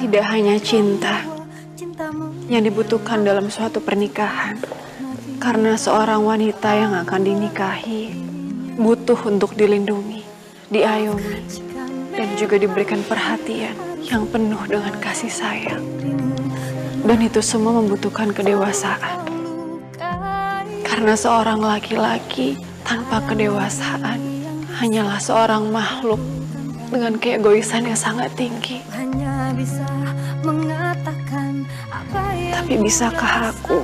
Tidak hanya cinta yang dibutuhkan dalam suatu pernikahan, karena seorang wanita yang akan dinikahi butuh untuk dilindungi, diayomi, dan juga diberikan perhatian yang penuh dengan kasih sayang. Dan itu semua membutuhkan kedewasaan. Karena seorang laki-laki tanpa kedewasaan hanyalah seorang makhluk dengan keegoisan yang sangat tinggi. Tapi bisakah aku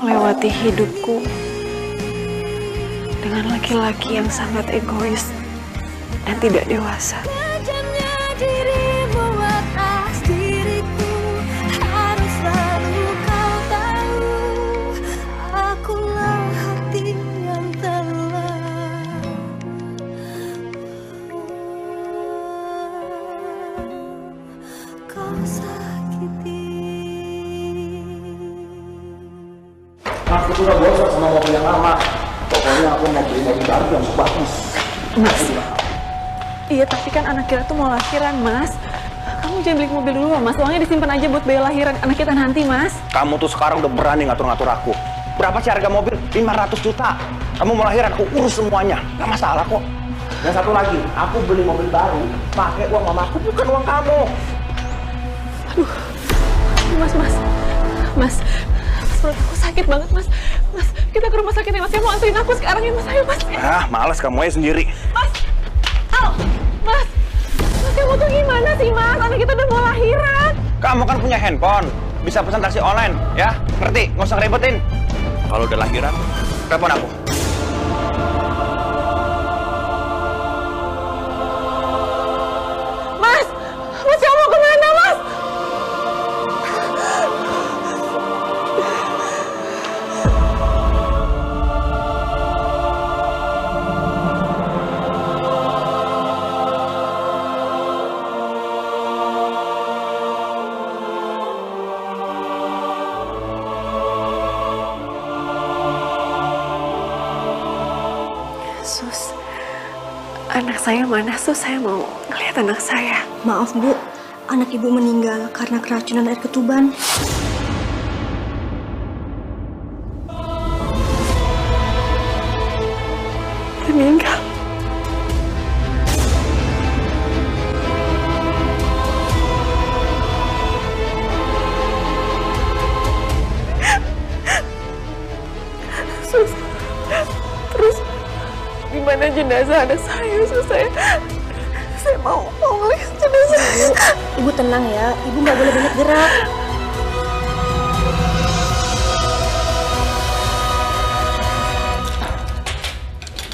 melewati hidupku dengan laki-laki yang sangat egois dan tidak dewasa? Aku udah bosan sama mobil yang lama. Pokoknya aku mau beli mobil baru yang bagus. Mas, iya tapi kan anak kita tuh mau lahiran, Mas. Kamu jangan beli mobil dulu, Mas. Uangnya disimpan aja buat biaya lahiran anak kita nanti, Mas. Kamu tuh sekarang udah berani ngatur-ngatur aku. Berapa sih harga mobil? 500 juta. Kamu mau lahiran, aku urus semuanya. Gak masalah kok. Dan satu lagi, aku beli mobil baru pakai uang mamaku, bukan uang kamu. Aduh, Mas, perut aku sakit banget, Mas. Mas, kita ke rumah sakit ya, Mas. Kamu anterin aku sekarang ya, Mas. Ayo, Mas. Ah, males kamu aja sendiri. Mas, Mas, kamu tuh gimana sih, Mas? Anak kita udah mau lahiran. Kamu kan punya handphone, bisa pesan taksi online, ya? Ngerti? Nggak usah ngeribetin. Kalau udah lahiran, telepon aku. Mas, kamu mau kemana, Mas? Sus, anak saya mana, Sus? Saya mau ngeliat anak saya. Maaf, Bu. Anak Ibu meninggal karena keracunan air ketuban. Meninggal? Sus, terus gimana jenazah anak saya, Sus? Saya mau ngeliat jenazah. Ibu tenang ya, Ibu nggak boleh banyak gerak.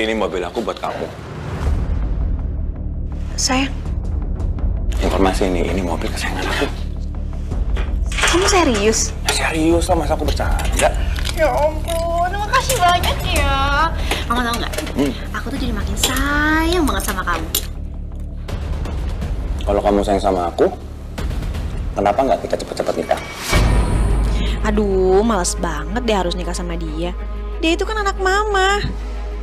Ini mobil aku buat kamu. Sayang, Informasi ini mobil kesayangan aku. kamu serius? Ya, serius lah, masa aku bercanda? Ya ampun, makasih banyak ya. Kamu tau nggak? Aku tuh jadi makin sayang banget sama kamu. Kalau kamu sayang sama aku, kenapa nggak kita cepet-cepet nikah? Aduh, males banget deh harus nikah sama dia. Dia itu kan anak mama.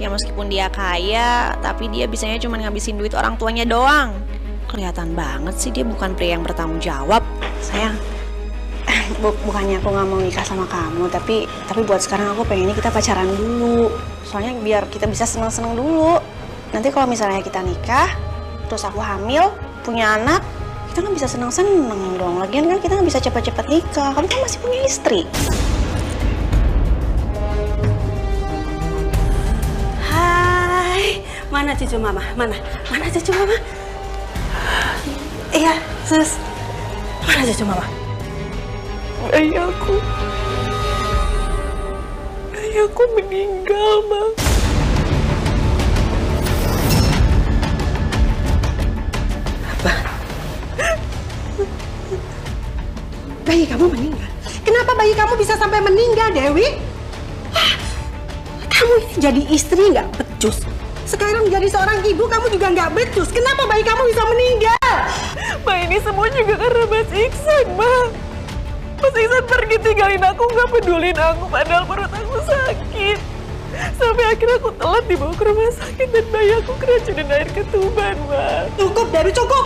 Ya meskipun dia kaya, tapi dia bisanya cuma ngabisin duit orang tuanya doang. Kelihatan banget sih dia bukan pria yang bertanggung jawab. Sayang, bukannya aku nggak mau nikah sama kamu, tapi buat sekarang aku pengennya kita pacaran dulu. Soalnya biar kita bisa seneng-seneng dulu. Nanti kalau misalnya kita nikah, terus aku hamil, punya anak, kita kan bisa seneng-seneng dong. Lagian kan kita nggak bisa cepet-cepet nikah. Kamu kan masih punya istri. Hai, mana cucu mama? Mana cucu mama? Iya, sus. Mana cucu mama? Ayahku meninggal, Bang. Apa? Bayi kamu meninggal? Kenapa bayi kamu bisa sampai meninggal, Dewi? Hah? Kamu ini jadi istri nggak becus. Sekarang jadi seorang ibu kamu juga nggak becus. Kenapa bayi kamu bisa meninggal? Ma, ini semua juga karena Mas Iksan, Ma. Mas Iksan pergi tinggalin aku, nggak pedulin aku, padahal perut aku sakit. Sampai akhirnya aku telat dibawa ke rumah sakit dan bayi aku keracunan air ketuban, Ma. Cukup, Dewi, cukup!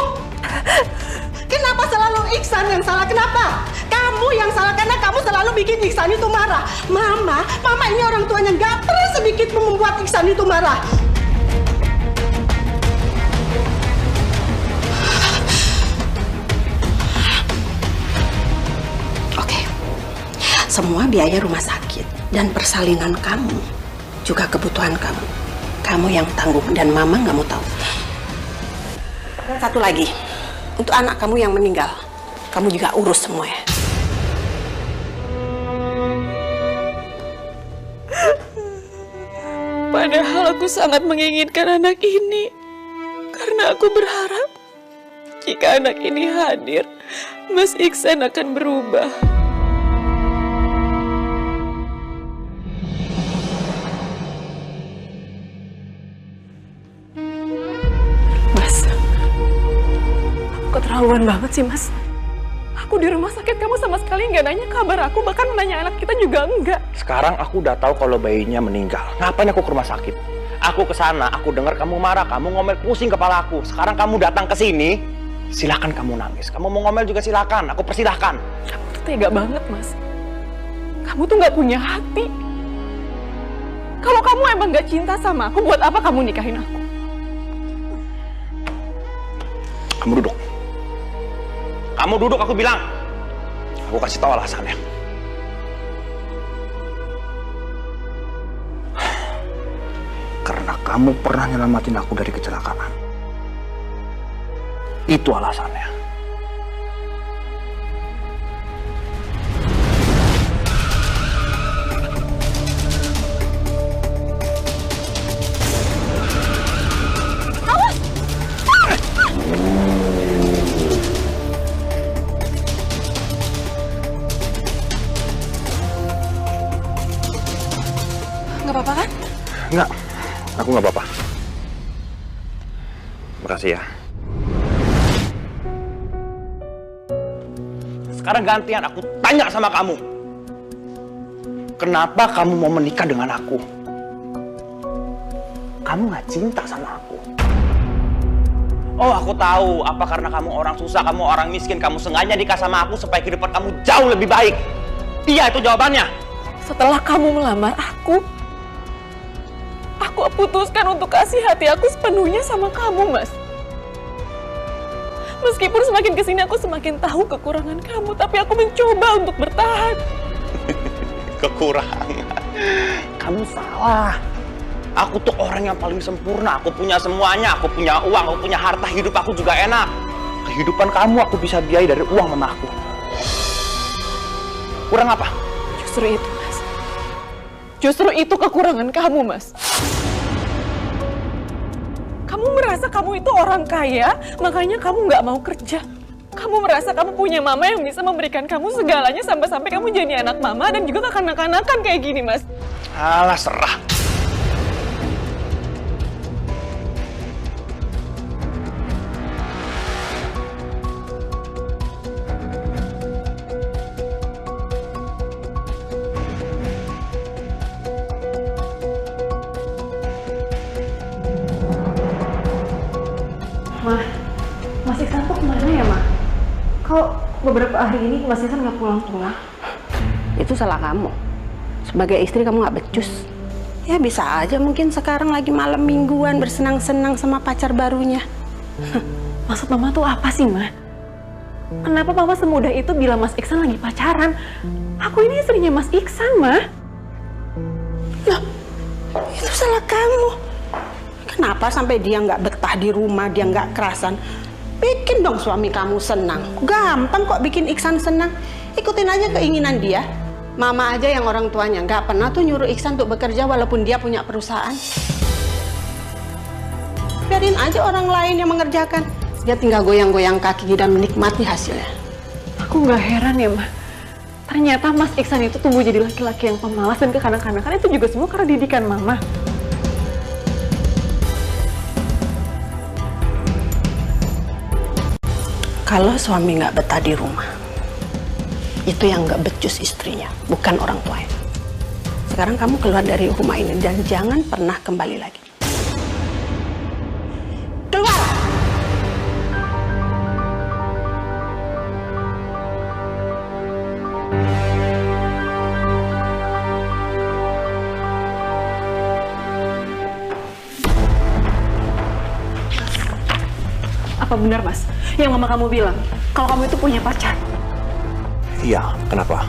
Kenapa selalu Iksan yang salah? Kenapa? Kamu yang salah karena kamu selalu bikin Iksan itu marah. Mama ini orang tuanya nggak pernah sedikit membuat Iksan itu marah. Oke, semua biaya rumah sakit dan persalinan kamu, juga kebutuhan kamu yang tanggung dan Mama nggak mau tahu. Dan satu lagi. Untuk anak kamu yang meninggal, kamu juga urus semua ya. Padahal aku sangat menginginkan anak ini. Karena aku berharap jika anak ini hadir, Mas Iksan akan berubah. Keterlaluan banget sih, Mas. Aku di rumah sakit, kamu sama sekali nggak nanya kabar aku, bahkan nanya anak kita juga enggak. Sekarang aku udah tahu kalau bayinya meninggal. Ngapain aku ke rumah sakit? Aku ke sana, aku dengar kamu marah, kamu ngomel pusing kepala aku. Sekarang kamu datang ke sini, silakan kamu nangis. Kamu mau ngomel juga silakan, aku persilahkan. Kamu tuh tega banget, Mas. Kamu tuh nggak punya hati. Kalau kamu emang nggak cinta sama aku, buat apa kamu nikahin aku? Kamu duduk. Kamu duduk, aku bilang. Aku kasih tahu alasannya. Karena kamu pernah nyelamatin aku dari kecelakaan. Itu alasannya. Nggak apa-apa kan? Enggak, aku nggak apa-apa. Makasih ya. Sekarang gantian aku tanya sama kamu. Kenapa kamu mau menikah dengan aku? Kamu nggak cinta sama aku. Oh, aku tahu. Apa karena kamu orang susah, kamu orang miskin, kamu sengaja nikah sama aku supaya kehidupan kamu jauh lebih baik. Iya, itu jawabannya. Setelah kamu melamar aku putuskan untuk kasih hati aku sepenuhnya sama kamu, Mas. Meskipun semakin kesini aku semakin tahu kekurangan kamu, tapi aku mencoba untuk bertahan. Kekurangan? Kamu salah. Aku tuh orang yang paling sempurna. Aku punya semuanya. Aku punya uang, aku punya harta. Hidup aku juga enak. Kehidupan kamu aku bisa biayai dari uang mamaku. Kurang apa? Justru itu, Mas. Justru itu kekurangan kamu, Mas. Kamu merasa kamu itu orang kaya, makanya kamu nggak mau kerja. Kamu merasa kamu punya mama yang bisa memberikan kamu segalanya sampai-sampai kamu jadi anak mama dan juga kekanak-kanakan kayak gini, Mas. Alah, serah. Ma, Mas Iksan tuh kemana ya, Ma? Kok beberapa hari ini Mas Iksan nggak pulang-pulang? Itu salah kamu. Sebagai istri kamu nggak becus. Ya bisa aja mungkin sekarang lagi malam mingguan bersenang-senang sama pacar barunya. Maksud Mama tuh apa sih, Ma? Kenapa Mama semudah itu bilang Mas Iksan lagi pacaran? Aku ini istrinya Mas Iksan, Ma. Loh, itu salah kamu. Kenapa sampai dia nggak betah di rumah, dia nggak kerasan? Bikin dong suami kamu senang. Gampang kok bikin Iksan senang. Ikutin aja keinginan dia. Mama aja yang orang tuanya nggak pernah tuh nyuruh Iksan untuk bekerja walaupun dia punya perusahaan. Biarin aja orang lain yang mengerjakan. Dia tinggal goyang-goyang kaki dan menikmati hasilnya. Aku nggak heran ya, Ma. Ternyata Mas Iksan itu tumbuh jadi laki-laki yang pemalas dan kekanak-kanakan. Itu juga semua karena didikan Mama. Kalau suami nggak betah di rumah, itu yang nggak becus istrinya, bukan orang tuanya. Sekarang kamu keluar dari rumah ini dan jangan pernah kembali lagi. Keluar! Apa benar, Mas? Yang mama kamu bilang, kalau kamu itu punya pacar. Iya, kenapa?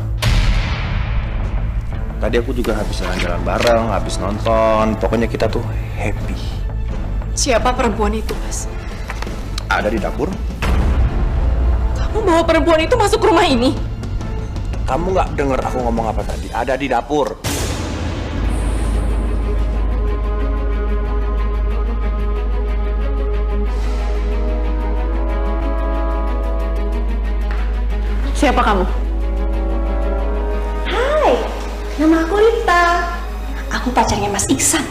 Tadi aku juga habis jalan-jalan bareng, habis nonton. Pokoknya kita tuh happy. Siapa perempuan itu, Mas? Ada di dapur. Kamu bawa perempuan itu masuk rumah ini? Kamu nggak denger aku ngomong apa tadi? Ada di dapur. Siapa kamu? Hai, nama aku Rita. Aku pacarnya Mas Iksan.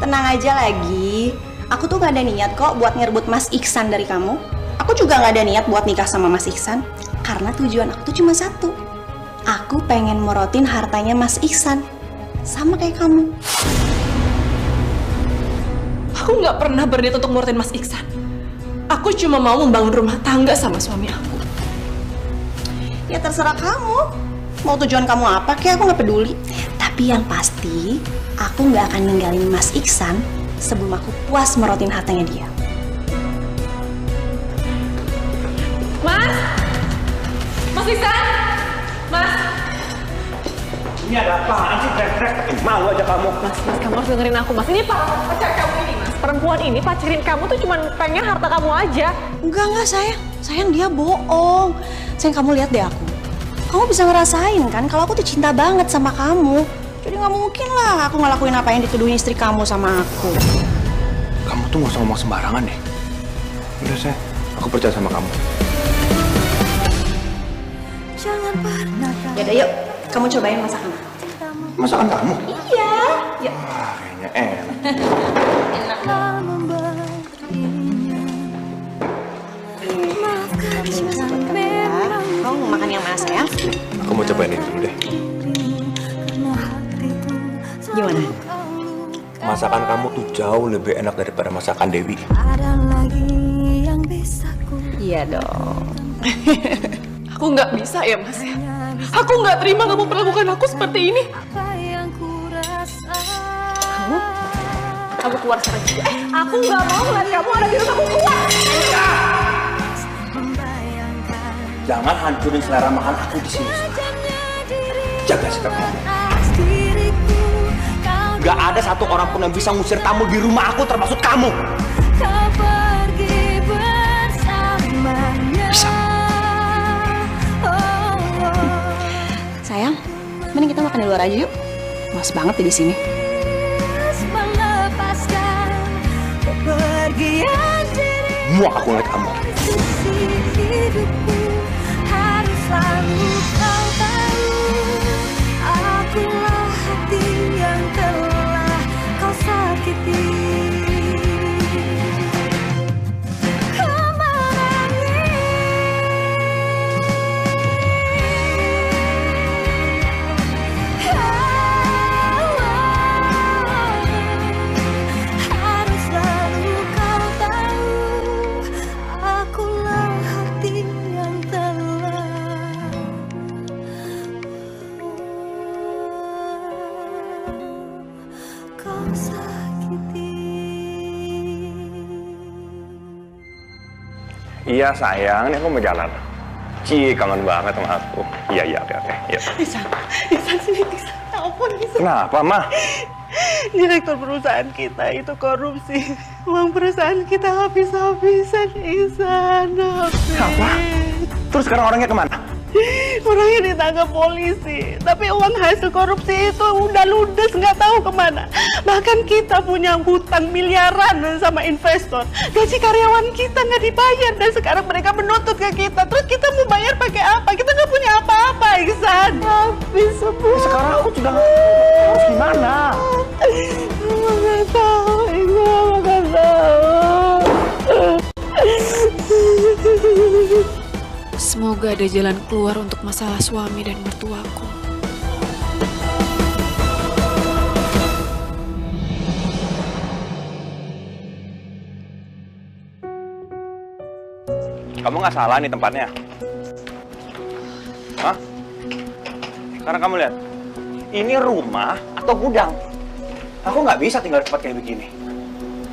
Tenang aja lagi. Aku tuh gak ada niat kok buat ngerebut Mas Iksan dari kamu. Aku juga gak ada niat buat nikah sama Mas Iksan. Karena tujuan aku tuh cuma satu. Aku pengen morotin hartanya Mas Iksan. Sama kayak kamu. Aku nggak pernah berniat untuk morotin Mas Iksan. Aku cuma mau membangun rumah tangga sama suami aku. Ya terserah kamu. Mau tujuan kamu apa kayak aku gak peduli. Tapi yang pasti, aku gak akan ninggalin Mas Iksan sebelum aku puas merotin hartanya dia. Mas! Mas Iksan! Mas! Ini ada apaan sih? Trek-trek. Malu aja kamu. Mas, kamu harus dengerin aku, Mas. Ini pacar kamu ini, Mas. Perempuan ini pacarin kamu tuh cuma pengen harta kamu aja. Enggak sayang. Sayang dia bohong. Sayang kamu lihat deh aku. Kamu bisa ngerasain kan kalau aku tuh cinta banget sama kamu. Jadi nggak mungkin lah aku ngelakuin apa yang dituduhin istri kamu sama aku. Kamu tuh nggak usah ngomong sembarangan deh. Udah saya, aku percaya sama kamu. Yaudah yuk, kamu cobain masakan aku. Masakan kamu? Iya. Yuk. Kayaknya enak. Enak. Ini masak buat kamu ya. Kamu mau makan yang mana sayang? Aku mau cobain ini dulu deh. Gimana? Masakan kamu tuh jauh lebih enak daripada masakan Dewi. Iya dong. Aku nggak bisa ya, Mas. Aku nggak terima kamu perlakukan aku seperti ini. Kamu keluar sekarang juga. Aku nggak mau ngeliat kamu ada di rumah. Aku keluar. Jangan hancurin selera makan aku di sini. Jaga sikap kamu. Gak ada satu orang pun yang bisa ngusir tamu di rumah aku termasuk kamu. Bisa. Sayang, mending kita makan di luar aja yuk. Mas banget ya di sini. Muak aku ngeliat kamu. Iya sayang, ini aku mau jalan. Cih, kangen banget sama aku. Iya, oke. Iya. Iksan sini, Iksan. Ampun, Iksan. Kenapa, Mah? Direktur perusahaan kita itu korupsi. Uang perusahaan kita habis-habisan, Iksan. Apa? Terus sekarang orangnya kemana? Orangnya ditangkap polisi. Tapi uang hasil korupsi itu udah ludes, nggak tahu kemana. Bahkan kita punya hutang miliaran sama investor. Gaji karyawan kita nggak dibayar dan sekarang mereka menuntut ke kita. Terus kita mau bayar pakai apa? Kita nggak punya apa-apa, Iksan. Habis semua. Sekarang aku sudah harus gimana? Mama nggak tahu, Iksan. Mama nggak tahu. Semoga ada jalan keluar untuk masalah suami dan mertuaku. Kamu nggak salah nih tempatnya. Hah? Karena kamu lihat, ini rumah atau gudang. Aku nggak bisa tinggal di tempat kayak begini.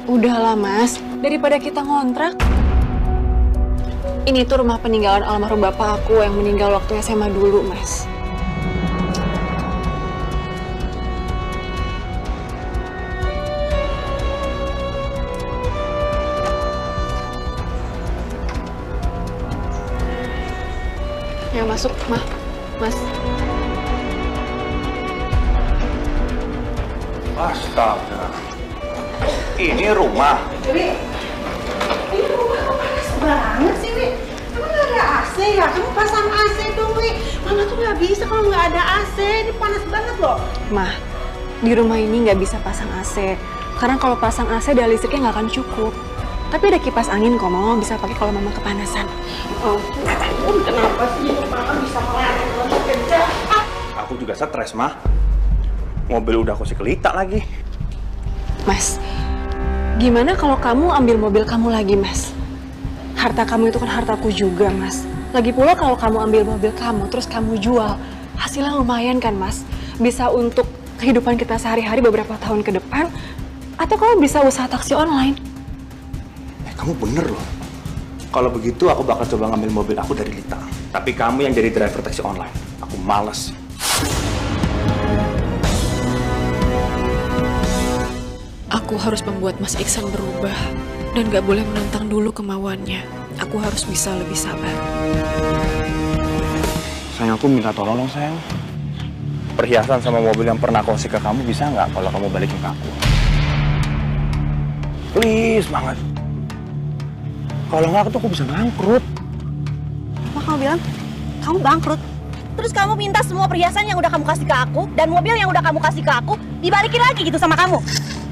Udahlah Mas, daripada kita ngontrak. Ini tuh rumah peninggalan almarhum bapak aku yang meninggal waktu SMA dulu, Mas. Ya masuk, Mas. Astaga. Ini rumah. Wi, ini rumah kok panas banget sih, Wi? Emang nggak ada AC ya? Kamu pasang AC dong, Wi. Mama tuh nggak bisa kalau nggak ada AC. Ini panas banget loh. Mah, di rumah ini nggak bisa pasang AC. Karena kalau pasang AC, daya listriknya nggak akan cukup. Tapi ada kipas angin kok, Mama bisa pakai kalau Mama kepanasan. Oh, kenapa sih Mama bisa melarang kamu kerja? Aku juga stres, Mah. Mobil udah aku sekelita lagi. Mas, gimana kalau kamu ambil mobil kamu lagi, Mas? Harta kamu itu kan hartaku juga, Mas. Lagi pula kalau kamu ambil mobil kamu, terus kamu jual, hasilnya lumayan kan, Mas? Bisa untuk kehidupan kita sehari-hari beberapa tahun ke depan, atau kamu bisa usaha taksi online. Kamu bener loh. Kalau begitu aku bakal coba ngambil mobil aku dari Lita. Tapi kamu yang jadi driver taksi online. Aku males. Aku harus membuat Mas Iksan berubah dan gak boleh menentang dulu kemauannya. Aku harus bisa lebih sabar. Sayang, aku minta tolong dong, sayang. Perhiasan sama mobil yang pernah aku kasih ke kamu bisa nggak kalau kamu balikin ke aku? Please banget. Kalau nggak, aku bisa bangkrut. Apa kamu bilang? Kamu bangkrut? Terus kamu minta semua perhiasan yang udah kamu kasih ke aku dan mobil yang udah kamu kasih ke aku dibalikin lagi gitu sama kamu?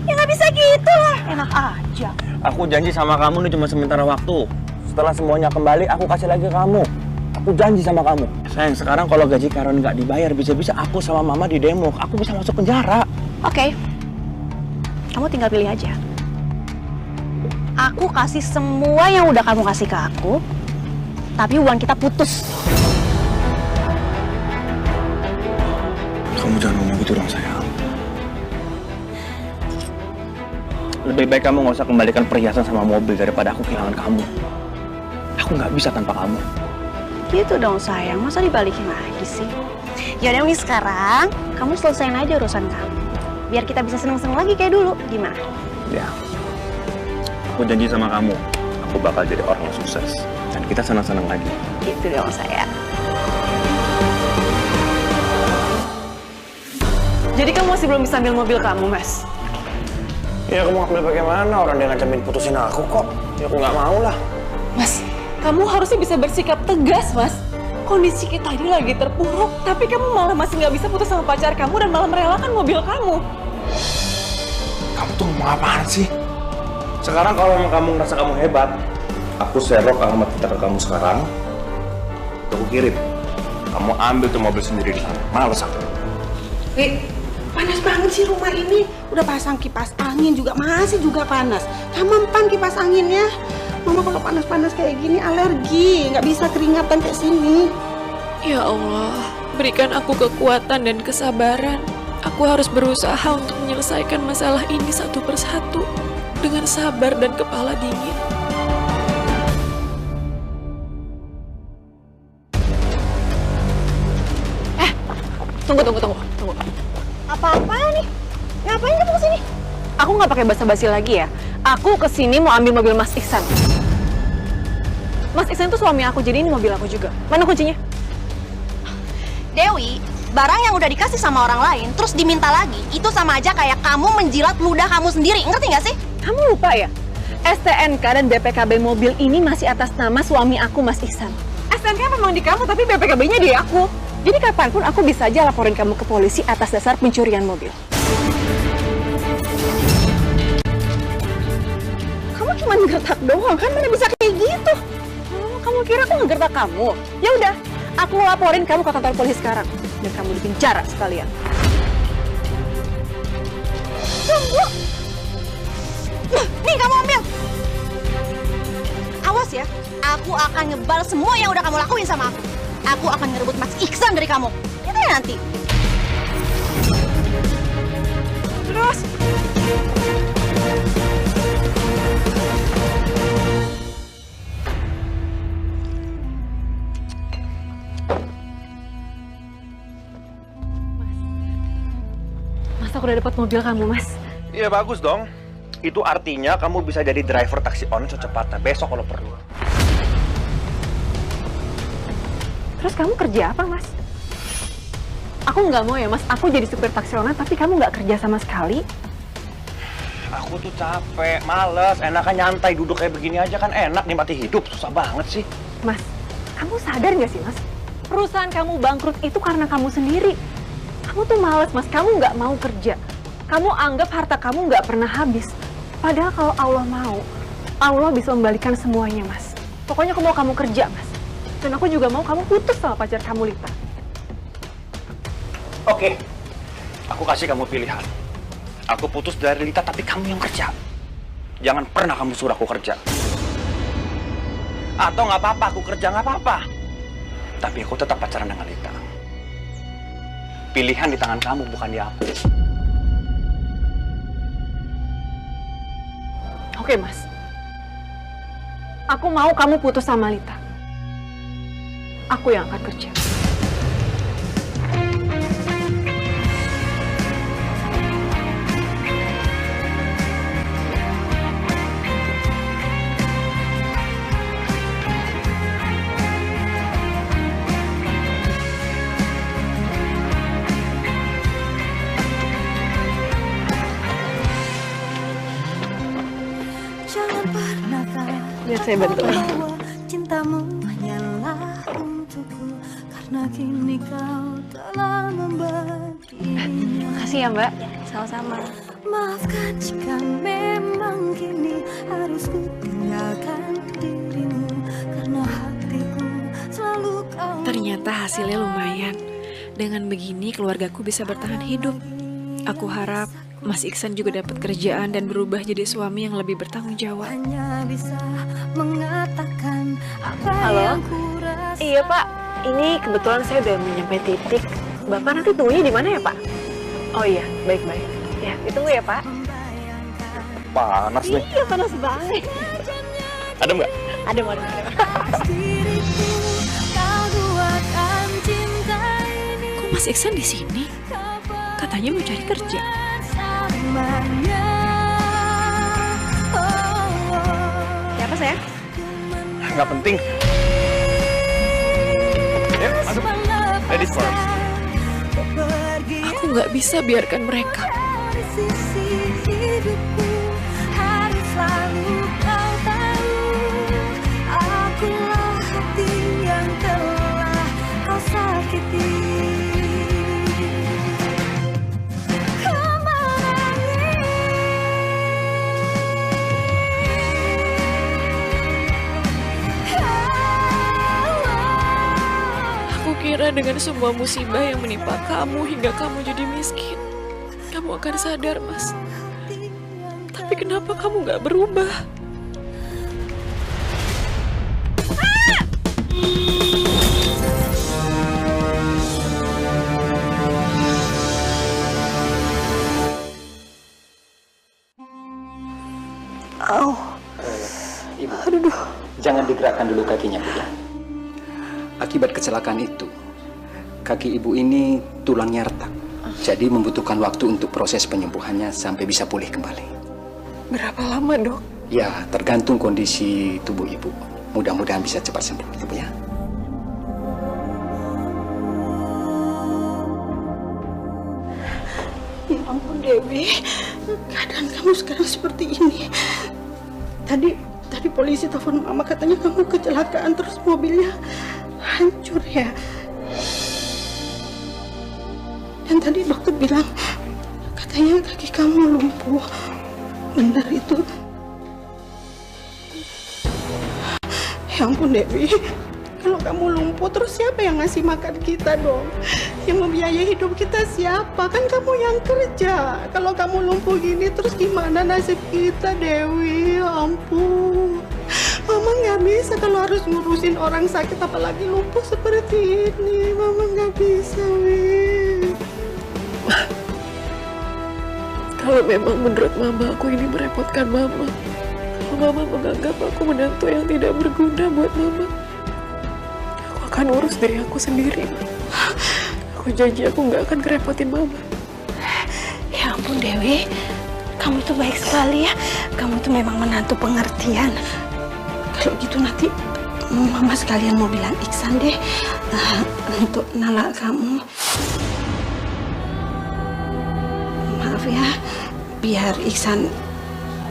Ya nggak bisa gitu lah, enak aja. Aku janji sama kamu ini cuma sementara waktu. Setelah semuanya kembali, aku kasih lagi ke kamu. Aku janji sama kamu. Sayang, sekarang kalau gaji Karen nggak dibayar, bisa-bisa aku sama Mama di demo. Aku bisa masuk penjara. Oke, kamu tinggal pilih aja. Aku kasih semua yang udah kamu kasih ke aku, tapi hubungan kita putus. Kamu jangan ngomong gitu dong, sayang. Lebih baik kamu nggak usah kembalikan perhiasan sama mobil daripada aku kehilangan kamu. Aku nggak bisa tanpa kamu. Gitu dong sayang, masa dibalikin lagi sih? Yaudah nih sekarang, kamu selesain aja urusan kamu. Biar kita bisa seneng-seneng lagi kayak dulu, gimana? Ya. Aku janji sama kamu, aku bakal jadi orang yang sukses. Dan kita senang-senang lagi. Gitu dong sayang. Jadi kamu masih belum bisa ambil mobil kamu, Mas? Ya, aku mau ambil bagaimana? Orang dia ngajamin putusin aku kok. Ya, aku nggak mau lah. Mas, kamu harusnya bisa bersikap tegas, Mas. Kondisi kita ini lagi terpuruk, tapi kamu malah masih nggak bisa putus sama pacar kamu dan malah merelakan mobil kamu. Kamu tuh ngomong apaan sih? Sekarang kalau memang kamu ngerasa kamu hebat, aku serok alamat kita ke kamu sekarang. Aku kirim. Kamu ambil tuh mobil sendiri di sana. Males aku. Wi, panas banget sih rumah ini. Udah pasang kipas angin juga masih juga panas. Mempan kipas anginnya. Mama kalau panas-panas kayak gini alergi, nggak bisa keringatan kayak sini. Ya Allah, berikan aku kekuatan dan kesabaran. Aku harus berusaha untuk menyelesaikan masalah ini satu persatu dengan sabar dan kepala dingin. Tunggu. Apa-apa nih? Ngapain kamu kesini? Aku nggak pakai basa-basi lagi ya. Aku kesini mau ambil mobil Mas Iksan. Mas Iksan itu suami aku, jadi ini mobil aku juga. Mana kuncinya? Dewi, barang yang udah dikasih sama orang lain terus diminta lagi, itu sama aja kayak kamu menjilat ludah kamu sendiri, ngerti nggak sih? Kamu lupa ya? STNK dan BPKB mobil ini masih atas nama suami aku, Mas Iksan. STNK memang di kamu, tapi BPKB-nya di aku. Jadi kapanpun aku bisa aja laporin kamu ke polisi atas dasar pencurian mobil. Kamu cuma ngertak doang kan? Mana bisa kayak gitu? Kamu kira aku ngegertak kamu? Ya udah, aku laporin kamu ke kantor polisi sekarang dan kamu di penjara sekalian. Tunggu! Nih kamu ambil! Awas awas ya. Aku akan ngebal semua yang udah kamu lakuin sama aku. Aku akan ngerebut Mas Iksan dari kamu. Kita ya nanti. Terus. Mas, aku udah dapat mobil kamu, Mas. Iya bagus dong. Itu artinya kamu bisa jadi driver taksi online secepatnya besok kalau perlu. Terus kamu kerja apa, Mas? Aku nggak mau ya, Mas. Aku jadi supir taksi online, tapi kamu nggak kerja sama sekali. Aku tuh capek, males, enakan nyantai duduk kayak begini aja kan enak nikmati hidup, susah banget sih. Mas, kamu sadar nggak sih, Mas? Perusahaan kamu bangkrut itu karena kamu sendiri. Kamu tuh males, Mas. Kamu nggak mau kerja. Kamu anggap harta kamu nggak pernah habis. Padahal kalau Allah mau, Allah bisa membalikan semuanya, Mas. Pokoknya aku mau kamu kerja, Mas. Dan aku juga mau kamu putus sama pacar kamu, Lita. Oke, aku kasih kamu pilihan. Aku putus dari Lita tapi kamu yang kerja. Jangan pernah kamu suruh aku kerja. Atau nggak apa-apa, aku kerja nggak apa-apa. Tapi aku tetap pacaran dengan Lita. Pilihan di tangan kamu, bukan di aku. Oke, Mas. Aku mau kamu putus sama Lita. Aku yang akan kerja. Biar saya bantu. Cintamu hanyalah untukku karena kini kau telah membaginya. Makasih ya, Mbak. Sama-sama. Maafkan jika memang kini harus ku tinggalkan dirimu karena hatiku selalu kau. Ternyata hasilnya lumayan. Dengan begini keluargaku bisa bertahan hidup. Aku harap Mas Iksan juga dapat kerjaan dan berubah jadi suami yang lebih bertanggung jawab. Hanya bisa mengatakan apa Halo? yang ku rasa. Iya, Pak. Ini kebetulan saya udah nyampe titik. Bapak nanti tunggunya di mana ya, Pak? Oh iya, baik-baik. Ya, ditunggu ya, Pak. Panas nih. Iya, panas banget. Adem nggak? Ada mana? Diriku, kau buatkan cinta ini Kok Mas Iksan di sini? Katanya mau cari kerja. bersamanya. Siapa saya? Nggak penting. Yuk, masuk. Ladies first. Aku nggak bisa biarkan mereka. Di sisi hidupku harus selalu kau tahu, akulah hati yang telah kau sakiti. Kau Aku kira dengan semua musibah yang menimpa kamu hingga kamu jadi miskin, kamu akan sadar, Mas. Tapi kenapa kamu nggak berubah? Ibu, jangan digerakkan dulu kakinya, Bu ya. Akibat kecelakaan itu, kaki ibu ini tulangnya retak. Jadi membutuhkan waktu untuk proses penyembuhannya sampai bisa pulih kembali. Berapa lama, Dok? Ya, tergantung kondisi tubuh ibu. Mudah-mudahan bisa cepat sembuh, Ibu ya. Ya ampun Dewi, keadaan kamu sekarang seperti ini. Tadi polisi telepon mama katanya kamu kecelakaan terus mobilnya hancur ya. Dan tadi dokter bilang katanya kaki kamu lumpuh. Benar itu? Ya ampun Dewi, kalau kamu lumpuh terus siapa yang ngasih makan kita dong? Yang membiayai hidup kita siapa? Kan kamu yang kerja. Kalau kamu lumpuh gini terus gimana nasib kita Dewi? Ya ampun, Mama nggak nggak bisa kalau harus ngurusin orang sakit, apalagi lumpuh seperti ini. Mama nggak bisa, Wi. Kalau memang menurut Mama aku ini merepotkan Mama, kalau Mama menganggap aku menantu yang tidak berguna buat Mama, aku akan urus diri aku sendiri. Aku janji aku nggak akan ngerepotin Mama. Ya ampun Dewi, kamu tuh baik sekali ya. Kamu tuh memang menantu pengertian. Kalau gitu nanti Mama sekalian mau bilang Iksan deh untuk Nala kamu. Maaf ya, biar Iksan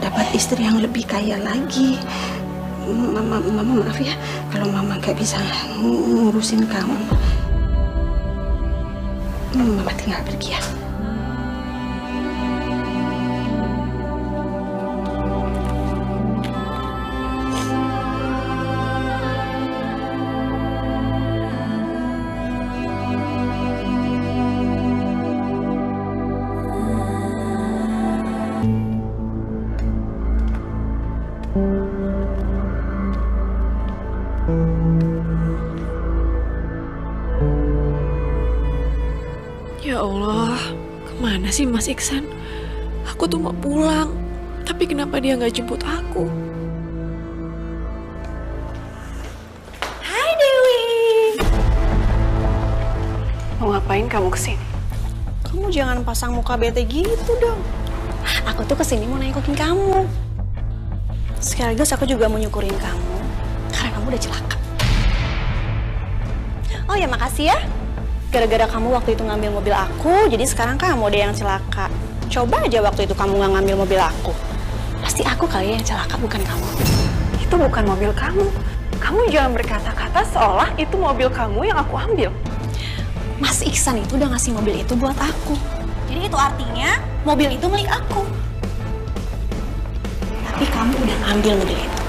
dapat istri yang lebih kaya lagi. Mama maaf ya, kalau Mama nggak bisa ngurusin kamu. Mama tinggal pergi ya. Ya Allah, kemana sih Mas Iksan? Aku tuh mau pulang, tapi kenapa dia nggak jemput aku? Hai Dewi. Mau ngapain kamu kesini? Kamu jangan pasang muka bete gitu dong. Aku tuh kesini mau nengokin kamu. Sekaligus aku juga mau nyukurin kamu, karena kamu udah celaka. Oh ya, makasih ya. Gara-gara kamu waktu itu ngambil mobil aku, jadi sekarang kamu deh yang celaka. Coba aja waktu itu kamu nggak ngambil mobil aku. Pasti aku kali yang celaka, bukan kamu. Itu bukan mobil kamu. Kamu jangan berkata-kata seolah itu mobil kamu yang aku ambil. Mas Iksan itu udah ngasih mobil itu buat aku. Jadi itu artinya mobil itu milik aku. Tapi kamu udah ngambil mobil itu.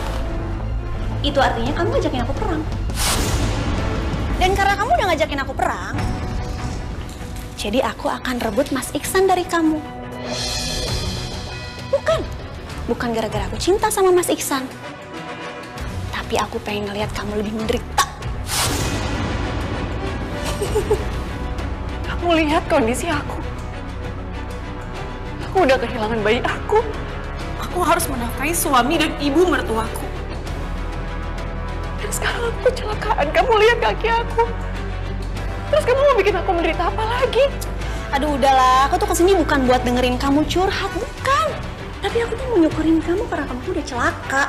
Itu artinya kamu ngajakin aku perang. Dan karena kamu udah ngajakin aku perang, jadi aku akan rebut Mas Iksan dari kamu. Bukan gara-gara aku cinta sama Mas Iksan. Tapi aku pengen ngeliat kamu lebih menderita. Kamu lihat kondisi aku. Aku udah kehilangan bayi aku. Aku harus menafkahi suami dan ibu mertuaku. Dan sekarang aku kecelakaan. Kamu lihat kaki aku. Terus kamu mau bikin aku menderita apa lagi? Aduh udahlah, aku tuh kesini bukan buat dengerin kamu curhat, bukan. Tapi aku tuh mau nyukurin kamu karena kamu tuh udah celaka.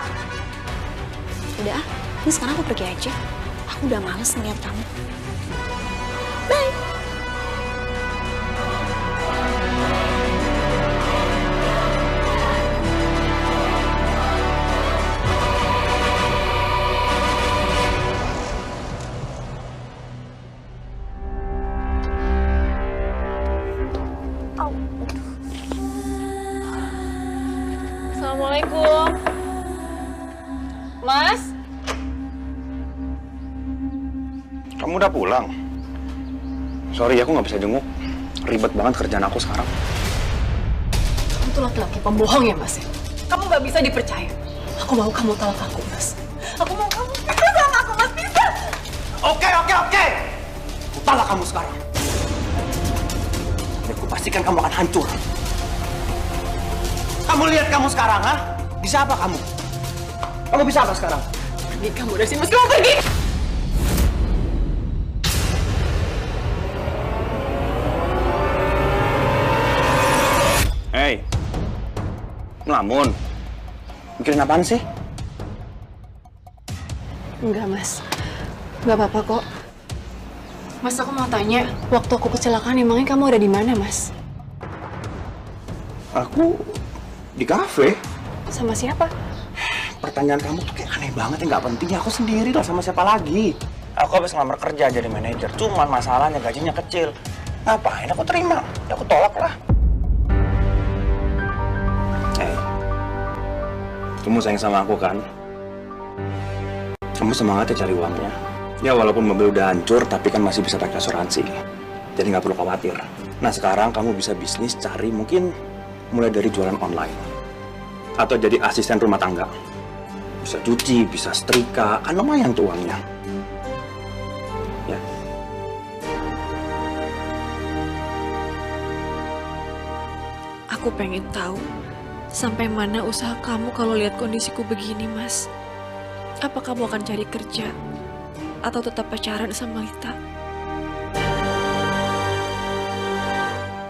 Udah, ini sekarang aku pergi aja. Aku udah males ngeliat kamu. Bye. Assalamualaikum. Mas? Kamu udah pulang? Sorry, aku nggak bisa jenguk. Ribet banget kerjaan aku sekarang. Kamu tuh laki-laki pembohong ya, Mas? Kamu nggak bisa dipercaya. Aku mau kamu tahu aku, Mas. Aku mau kamu bisa sama aku, Mas. Bisa! Oke. Utahlah kamu sekarang. Dan aku pastikan kamu akan hancur. Kamu lihat kamu sekarang, ha? Bisa apa kamu? Kamu bisa apa sekarang? Pergi kamu dari sini, Mas. Kamu pergi! Hei, ngelamun. Mikirin apaan sih? Enggak, Mas. Enggak apa-apa kok. Mas, aku mau tanya, waktu aku kecelakaan emangnya kamu ada di mana, Mas? Aku di kafe. Sama siapa? Pertanyaan kamu tuh kayak aneh banget ya, nggak penting. Aku sendiri lah, sama siapa lagi? Aku habis ngelamar kerja jadi manajer, cuman masalahnya gajinya kecil. Ngapain aku terima? Ya aku tolak lah. Kamu sayang sama aku kan? Kamu semangat ya cari uangnya. Ya walaupun mobil udah hancur, tapi kan masih bisa pakai asuransi. Jadi nggak perlu khawatir. Nah sekarang kamu bisa bisnis cari mungkin mulai dari jualan online. Atau jadi asisten rumah tangga. Bisa cuci, bisa setrika, kan lumayan tuh uangnya. Ya. Aku pengen tahu sampai mana usaha kamu kalau lihat kondisiku begini, Mas. Apa kamu akan cari kerja atau tetap pacaran sama Lita?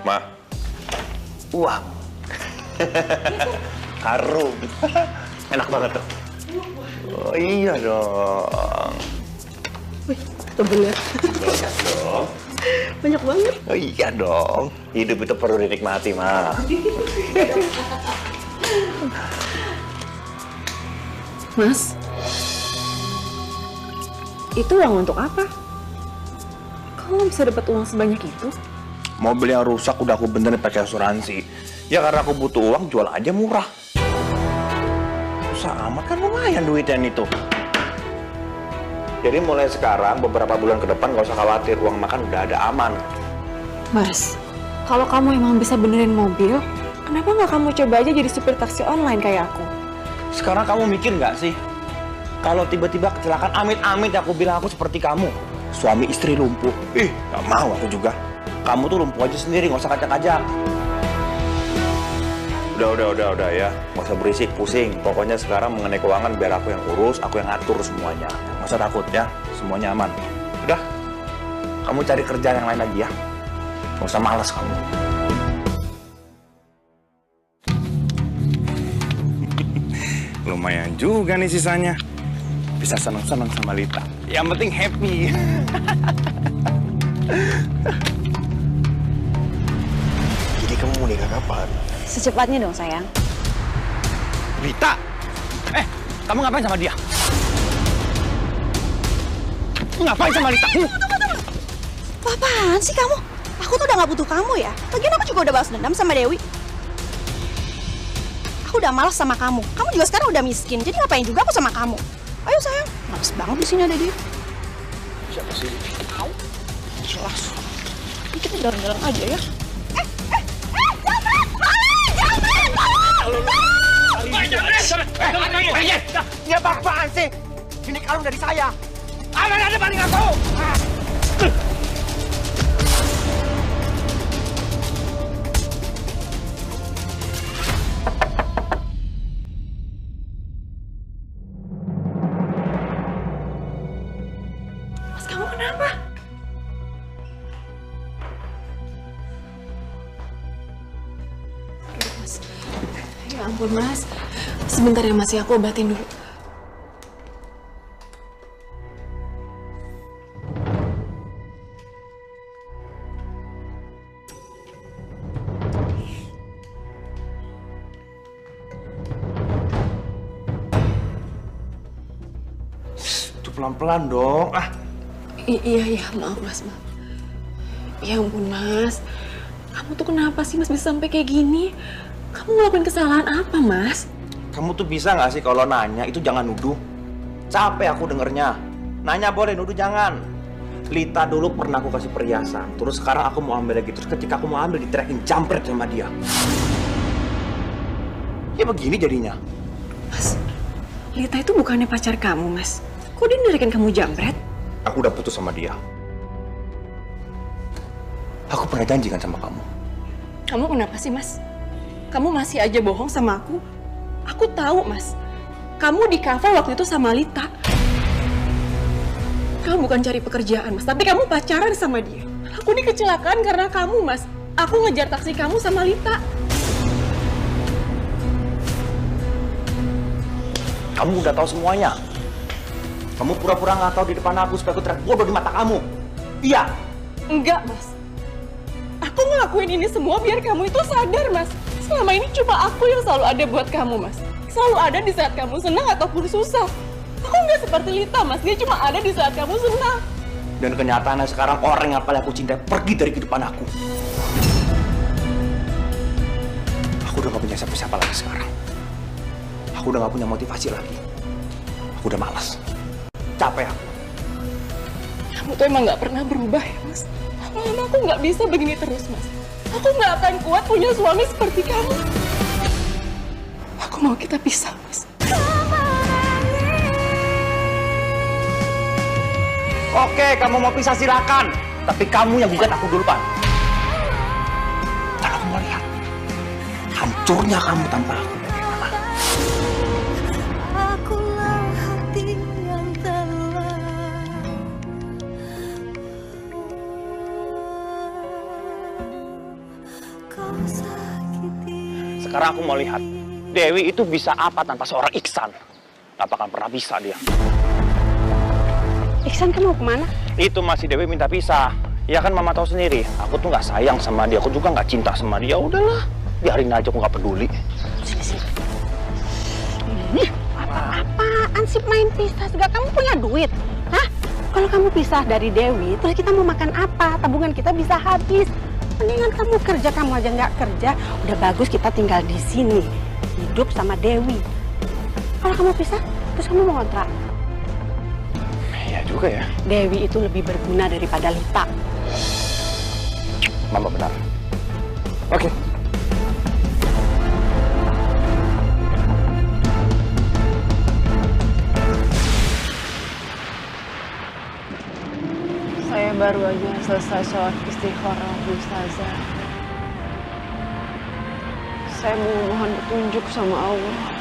Ma, uang. Harum. Enak banget tuh. Oh iya dong. Wih, tebel ya. Banyak dong. Banyak banget. Oh iya dong. Hidup itu perlu dinikmati, Ma. Mas, itu uang untuk apa? Kamu bisa dapat uang sebanyak itu? Mobil yang rusak udah aku benerin pakai asuransi. Ya karena aku butuh uang, jual aja murah. Susah amat kan lumayan duitnya itu. Jadi mulai sekarang beberapa bulan ke depan gak usah khawatir, uang makan udah ada aman. Mas, kalau kamu emang bisa benerin mobil, kenapa nggak kamu coba aja jadi supir taksi online kayak aku? Sekarang kamu mikir nggak sih? Kalau tiba-tiba kecelakaan amit-amit aku bilang aku seperti kamu. Suami istri lumpuh. Gak mau aku juga. Kamu tuh lumpuh aja sendiri, nggak usah kajak-kajak. Udah ya. Nggak usah berisik, pusing. Pokoknya sekarang mengenai keuangan biar aku yang urus, aku yang ngatur semuanya. Nggak usah takut ya, semuanya aman. Udah, kamu cari kerjaan yang lain lagi ya. Nggak usah malas kamu. Lumayan juga nih sisanya. Bisa senang-senang sama Lita. Yang penting happy. Jadi kamu mau nikah kapan? Secepatnya dong, sayang. Lita! Kamu ngapain sama dia? Ngapain sama Lita? Apaan sih kamu? Aku tuh udah gak butuh kamu ya. Lagian aku juga udah balas dendam sama Dewi. Aku udah malas sama kamu. Kamu juga sekarang udah miskin. Jadi ngapain juga aku sama kamu? Ayo sayang. Males banget di sini ada dia. Siapa sih? Tahu? Jelas. Kita jalan-jalan aja ya. Ini apa-apaan sih? Ini kalung dari saya. Ada paling aku. Mas, kamu kenapa? Mas, ya ampun Mas. Sebentar ya Mas, ya aku obatin dulu. Pelan-pelan dong. Iya, maaf Mas, maaf. Ya ampun Mas, kamu tuh kenapa sih Mas bisa sampai kayak gini? Kamu ngelakuin kesalahan apa Mas? Kamu tuh bisa nggak sih kalau nanya itu jangan nuduh? Capek aku dengernya. Nanya boleh, nuduh jangan. Lita dulu pernah aku kasih perhiasan, terus sekarang aku mau ambil lagi. Terus ketika aku mau ambil, di-tracking jambret sama dia. Ya begini jadinya. Mas, Lita itu bukannya pacar kamu Mas? Kok dia nerikin kamu jambret? Aku udah putus sama dia. Aku pernah janji kan sama kamu. Kamu kenapa sih Mas? Kamu masih aja bohong sama aku? Aku tahu Mas, kamu di kafe waktu itu sama Lita. Kamu bukan cari pekerjaan Mas, tapi kamu pacaran sama dia. Aku ini kecelakaan karena kamu Mas. Aku ngejar taksi kamu sama Lita. Kamu udah tahu semuanya. Kamu pura-pura nggak tahu di depan aku supaya aku terlihat bodoh di mata kamu. Iya. Enggak Mas. Aku ngelakuin ini semua biar kamu itu sadar Mas. Selama ini cuma aku yang selalu ada buat kamu Mas. Selalu ada di saat kamu senang ataupun susah. Aku nggak seperti Lita Mas, dia cuma ada di saat kamu senang. Dan kenyataannya sekarang orang yang paling aku cintai pergi dari kehidupan aku. Aku udah gak punya siapa-siapa lagi sekarang. Aku udah gak punya motivasi lagi. Aku udah malas. Capek aku. Kamu tuh emang gak pernah berubah ya Mas. Lama-lama aku gak bisa begini terus Mas. Aku gak akan kuat punya suami seperti kamu. Aku mau kita pisah Mas. Oke, kamu mau pisah silakan. Tapi kamu yang gugat aku dulu, Pak. Kalau kamu lihat hancurnya kamu tanpa aku bagaimana? Akulah hati yang telah kau sakiti. Sekarang aku mau lihat Dewi itu bisa apa tanpa seorang Iksan? Gak bakal pernah bisa dia. Iksan, kamu mau kemana? Itu masih Dewi minta pisah. Ya kan mama tahu sendiri, aku tuh nggak sayang sama dia, aku juga nggak cinta sama dia. Udahlah, biarin aja, aku nggak peduli. Sini. Ini apa-apaan sih main pisah? Segala kamu punya duit? Hah? Kalau kamu pisah dari Dewi, terus kita mau makan apa? Tabungan kita bisa habis. Mendingan kamu kerja, kamu aja nggak kerja. Udah bagus kita tinggal di sini, hidup sama Dewi. Kalau kamu pisah, terus kamu mau kontrak? Iya juga ya. Dewi itu lebih berguna daripada Lita. Mama benar. Oke. Saya baru aja selesai sholat istikharah, Bu Ustazah. Saya mau mohon petunjuk sama Allah.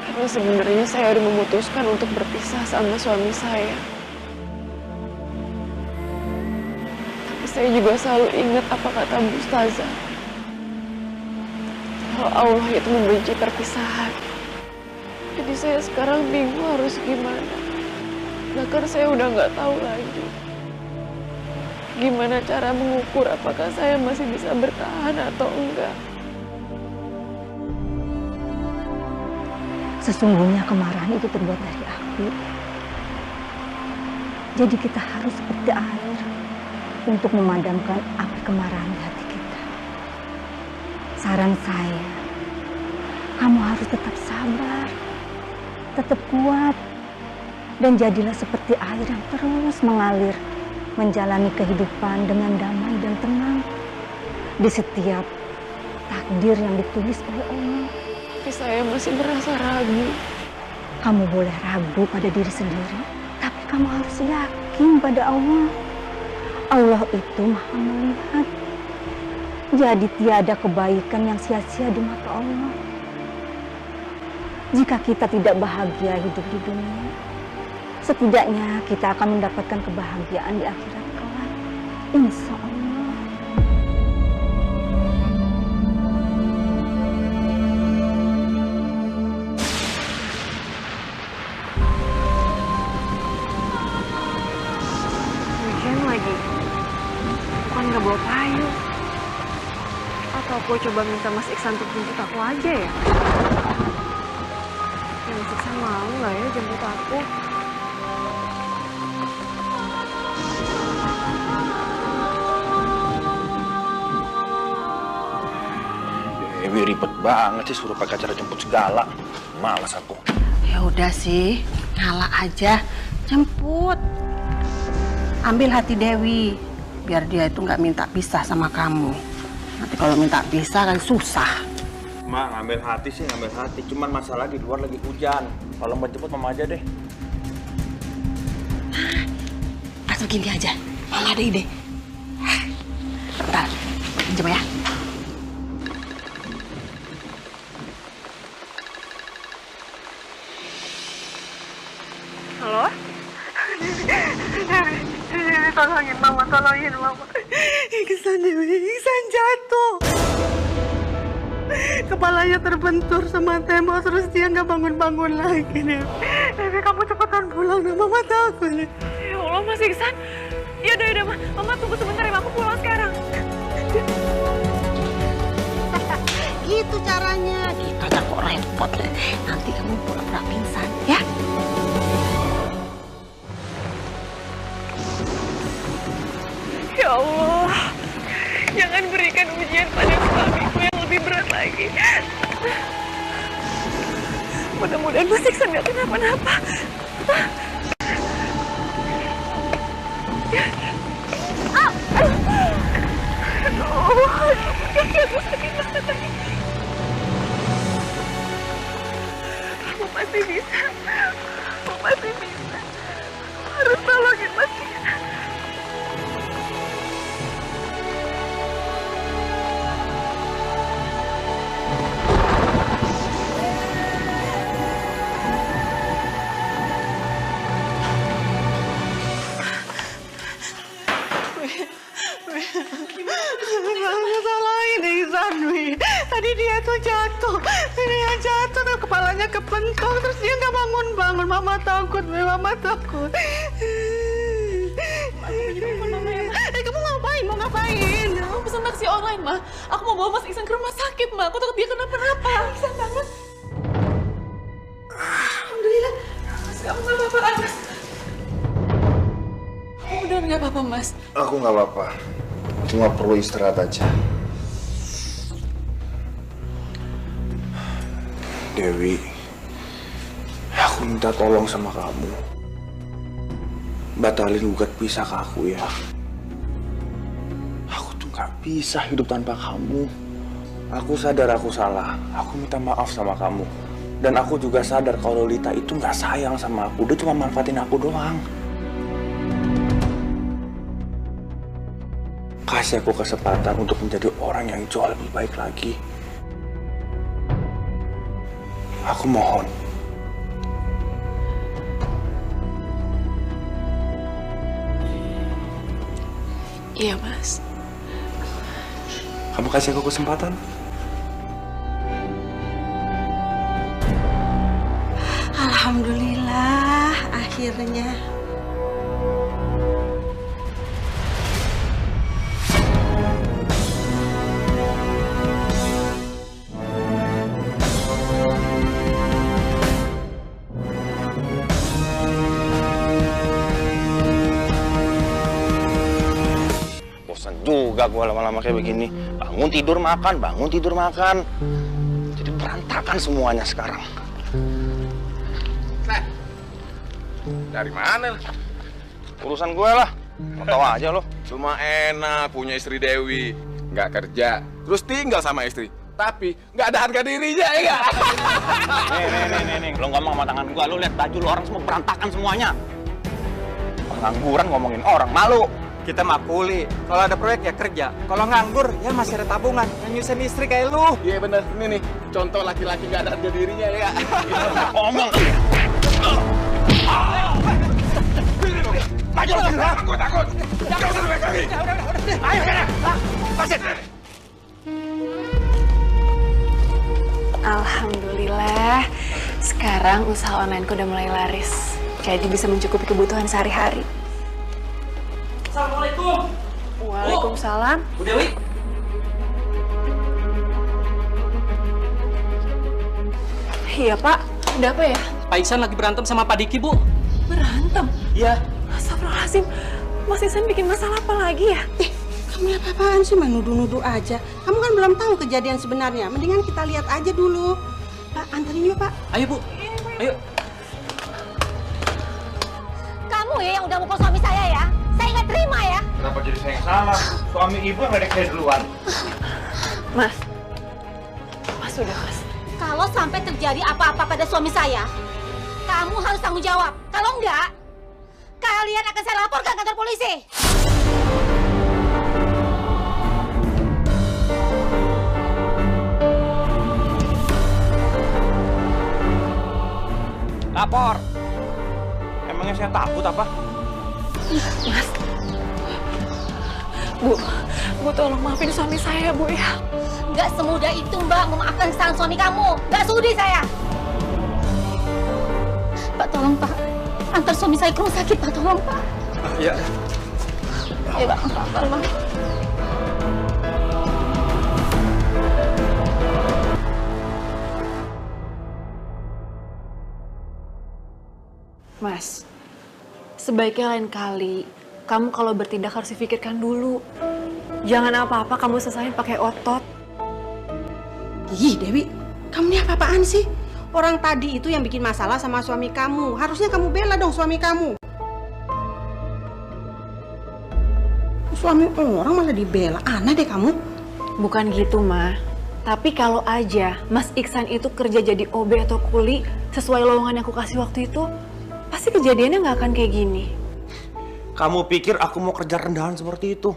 Karena sebenarnya saya udah memutuskan untuk berpisah sama suami saya. Tapi saya juga selalu ingat apa kata Bu Ustazah. Kalau Allah itu membenci perpisahan. Jadi saya sekarang bingung harus gimana. Bahkan saya udah nggak tahu lagi gimana cara mengukur apakah saya masih bisa bertahan atau enggak. Sesungguhnya kemarahan itu terbuat dari api. Jadi kita harus seperti air untuk memadamkan api kemarahan di hati kita. Saran saya, kamu harus tetap sabar, tetap kuat, dan jadilah seperti air yang terus mengalir, menjalani kehidupan dengan damai dan tenang di setiap takdir yang ditulis oleh Allah. Tapi saya masih merasa ragu. Kamu boleh ragu pada diri sendiri, tapi kamu harus yakin pada Allah. Allah itu Maha melihat. Jadi tiada kebaikan yang sia-sia di mata Allah. Jika kita tidak bahagia hidup di dunia, setidaknya kita akan mendapatkan kebahagiaan di akhirat kelak. Insya Allah. Hujan lagi. Bukan nggak bawa payung. Atau aku coba minta Mas Iksan untuk jemput aku aja ya? Ya Mas Iksan mau nggak ya jemput aku? Dewi ribet banget sih suruh pakai acara jemput segala. Malas aku. Ya udah sih, ngalah aja, jemput. Ambil hati Dewi, biar dia itu nggak minta pisah sama kamu. Nanti kalau minta pisah kan susah. Ma, ngambil hati sih ngambil hati. Cuman masalah di luar lagi hujan. Kalau mau jemput mama aja deh. Atau gini aja, mama ada ide. Bentar, pinjam ya. Halo? Tolongin mama, tolongin mama. Iksan Dewi, Iksan jatuh. Kepalanya terbentur sama tembok, terus dia nggak bangun-bangun lagi, Dewi. Dewi, kamu cepetan pulang, deh. Mama takut. Ya Allah, Mas Iksan. Ya udah, Mama tunggu sebentar ya, aku pulang sekarang. Gitu caranya. Gitu aja kok repot. Nanti kamu pura-pura pingsan, ya? Ya Allah, jangan berikan ujian pada suamiku yang lebih berat lagi. Mudah-mudahan Mas Iksan gak kenapa-napa. Aduh, kaki aku sakit banget lagi. Kamu pasti bisa. Kamu pasti bisa. Harus tolongin Mas jatuh. Dia jatuh dan kepalanya kepentok. Terus dia nggak bangun-bangun. Mama takut, Mama takut. Kamu ngapain? Mau ngapain? Aku pesan taksi online, Ma. Aku mau bawa Mas Iksan ke rumah sakit, Ma. Aku takut dia kenapa-napa. Iksan banget. Alhamdulillah. Mas, kamu nggak apa-apa, Mas. Kamu udah nggak apa-apa, Mas? Aku nggak apa-apa. Cuma perlu istirahat aja. Dewi, aku minta tolong sama kamu. Batalin gugat pisah ke aku ya. Aku tuh gak bisa hidup tanpa kamu. Aku sadar aku salah. Aku minta maaf sama kamu. Dan aku juga sadar kalau Lita itu gak sayang sama aku. Dia cuma manfaatin aku doang. Kasih aku kesempatan untuk menjadi orang yang jauh lebih baik lagi. Aku mohon. Iya, Mas. Kamu kasih aku kesempatan? Alhamdulillah, akhirnya. Juga gue lama-lama kayak begini. Bangun tidur makan, bangun tidur makan. Jadi berantakan semuanya sekarang. Nah, dari mana? Urusan gue lah. Mau tahu aja lo. Cuma enak punya istri Dewi, nggak kerja, terus tinggal sama istri. Tapi nggak ada harga dirinya, ya nggak? Nih. Lo ngomong sama tangan gue, lo lihat baju lo orang semua berantakan semuanya. Pengangguran ngomongin orang, malu. Kita mah kuli. Kalau ada proyek ya kerja. Kalau nganggur ya masih ada tabungan. Yang nyusahin istri kayak lu. Iya bener, ini nih contoh laki-laki nggak ada harga dirinya, ya. Ngomong. Maju lo, aku takut. Jangan sampai kaki. Ayo, pasir. Alhamdulillah, sekarang usaha onlineku udah mulai laris. Jadi bisa mencukupi kebutuhan sehari-hari. Assalamualaikum. Waalaikumsalam. Bu Dewi. Iya, Pak. Ada apa ya? Pak Iksan lagi berantem sama Pak Diki, Bu. Berantem? Iya. Astagfirullahaladzim. Mas Iksan bikin masalah apa lagi ya? Kamu lihat apaan sih, nuduh-nuduh aja. Kamu kan belum tahu kejadian sebenarnya. Mendingan kita lihat aja dulu. Pak, anterin yuk, Pak. Ayo, Bu. Ayo. Kamu ya yang udah mukul suami saya ya? Saya nggak terima ya. Kenapa jadi saya yang salah? Suami ibu yang ledek saya duluan. Mas udah, Mas. Kalau sampai terjadi apa-apa pada suami saya, kamu harus tanggung jawab. Kalau enggak, kalian akan saya laporkan ke kantor polisi. Lapor. Emangnya saya takut apa? Mas. Bu tolong maafin suami saya, Bu ya. Nggak semudah itu, Mbak, memaafkan kesalahan suami kamu. Nggak sudi saya. Pak, tolong, Pak. Antar suami saya ke rumah sakit, Pak. Tolong, Pak. Iya. Ayo, Pak. Tolong. Mas, sebaiknya lain kali kamu kalau bertindak harus dipikirkan dulu. Jangan apa-apa kamu selesain pakai otot. Ih, Dewi, kamu ini apa-apaan sih? Orang tadi itu yang bikin masalah sama suami kamu. Harusnya kamu bela dong suami kamu. Suami orang malah dibela. Aneh deh kamu. Bukan gitu, Ma. Tapi kalau aja Mas Iksan itu kerja jadi OB atau kuli sesuai lowongan yang aku kasih waktu itu, pasti kejadiannya nggak akan kayak gini. Kamu pikir aku mau kerja rendahan seperti itu?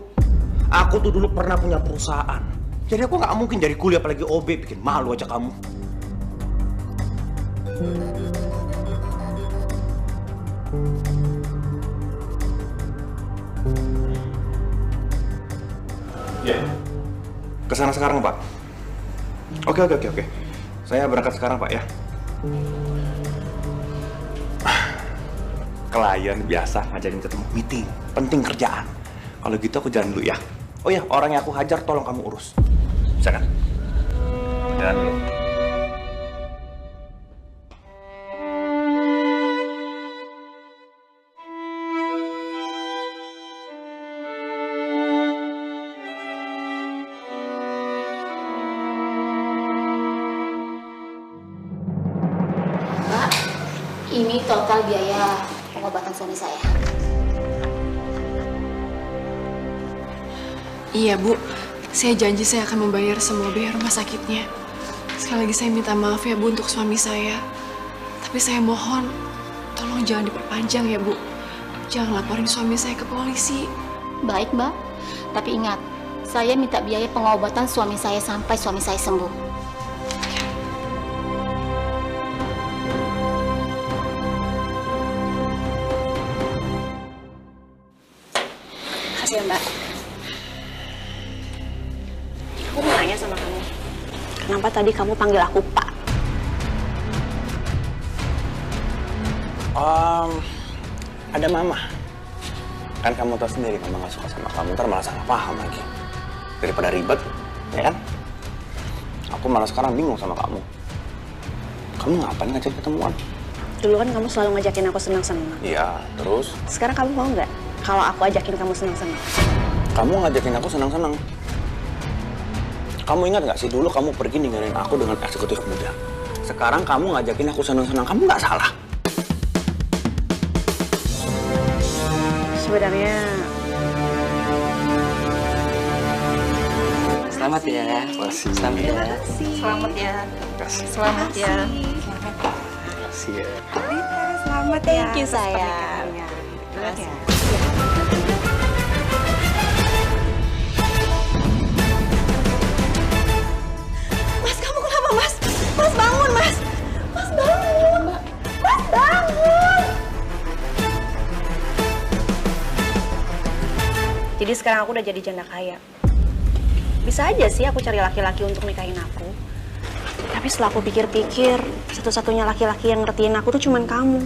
Aku tuh dulu pernah punya perusahaan. Jadi aku nggak mungkin jadi kuli apalagi OB, bikin malu aja kamu. Ya. Kesana sekarang, Pak. Oke. Saya berangkat sekarang, Pak, ya. Klien biasa ngajakin ketemu meeting, penting kerjaan. Kalau gitu aku jalan dulu ya. Oh ya, orang yang aku hajar tolong kamu urus. Bisa kan? Jalan dulu. Mbak, ini total biaya pengobatan suami saya. Iya, Bu. Saya janji saya akan membayar semua biaya rumah sakitnya. Sekali lagi saya minta maaf ya, Bu, untuk suami saya. Tapi saya mohon, tolong jangan diperpanjang ya, Bu. Jangan laporin suami saya ke polisi. Baik, Mbak. Tapi ingat, saya minta biaya pengobatan suami saya sampai suami saya sembuh. Makasih ya, Mbak. Aku mau nanya sama kamu. Kenapa tadi kamu panggil aku Pak? Ada Mama. Kan kamu tahu sendiri Mama gak suka sama kamu, ntar malah salah paham lagi. Daripada ribet, ya kan? Aku malah sekarang bingung sama kamu. Kamu ngapain ngajak ketemuan? Dulu kan kamu selalu ngajakin aku senang-senang. Iya, terus? Sekarang kamu mau nggak kalau aku ajakin kamu senang-senang? Kamu ngajakin aku senang-senang. Kamu ingat nggak sih dulu kamu pergi ninggalin aku dengan eksekutif muda. Sekarang kamu ngajakin aku senang-senang, kamu nggak salah. Sebenarnya Selamat ya. Selamat ya. selamat ya. Selamat ya. Makasih ya. Selamat ya. Thank you sayang. Selamat ya. Mas, kamu kenapa, Mas? Mas, bangun, Mas. Mas, bangun. Mas, bangun. Jadi sekarang aku udah jadi janda kaya. Bisa aja sih aku cari laki-laki untuk nikahin aku. Tapi setelah aku pikir-pikir, satu-satunya laki-laki yang ngertiin aku tuh cuman kamu.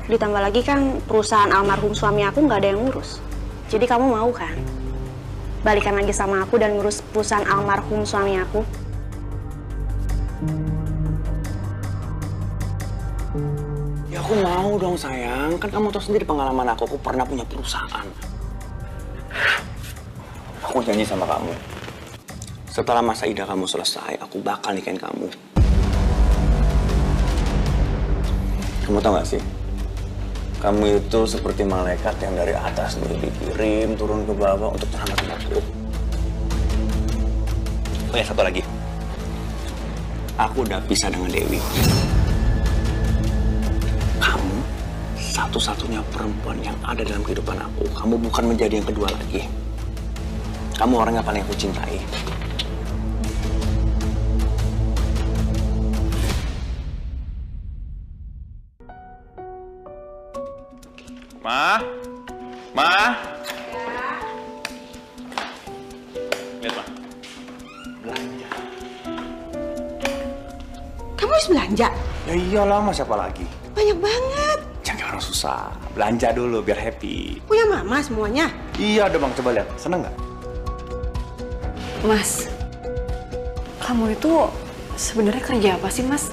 Ditambah lagi kan perusahaan almarhum suami aku nggak ada yang ngurus. Jadi kamu mau kan? Balikan lagi sama aku dan ngurus perusahaan almarhum suami aku? Ya aku mau dong sayang, kan kamu tahu sendiri pengalaman aku pernah punya perusahaan. Aku janji sama kamu, setelah masa idah kamu selesai, aku bakal nikahin kamu. Kamu tau gak sih, kamu itu seperti malaikat yang dari atas dikirim turun ke bawah untuk menyelamatkan aku. Oh ya, satu lagi. Aku udah pisah dengan Dewi. Kamu satu-satunya perempuan yang ada dalam kehidupan aku. Kamu bukan menjadi yang kedua lagi. Kamu orang yang paling aku cintai. Ma? Ma? Lihat, Ma. Belanja. Kamu harus belanja? Ya iyalah, Ma, siapa lagi? Banyak banget. Jangan orang susah. Belanja dulu biar happy. Punya mama semuanya? Iya, udah Bang, coba lihat. Seneng nggak? Mas, kamu itu sebenarnya kerja apa sih, Mas?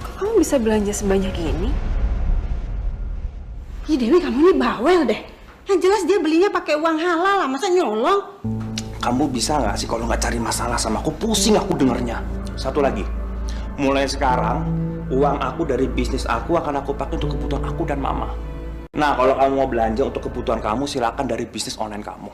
Kok kamu bisa belanja sebanyak ini? Ih, Dewi, kamu ini bawel deh. Yang jelas dia belinya pakai uang halal lah, masa nyolong? Kamu bisa nggak sih kalau nggak cari masalah sama aku? Pusing aku dengernya. Satu lagi, mulai sekarang uang aku dari bisnis aku akan aku pakai untuk kebutuhan aku dan Mama. Nah, kalau kamu mau belanja untuk kebutuhan kamu, silakan dari bisnis online kamu.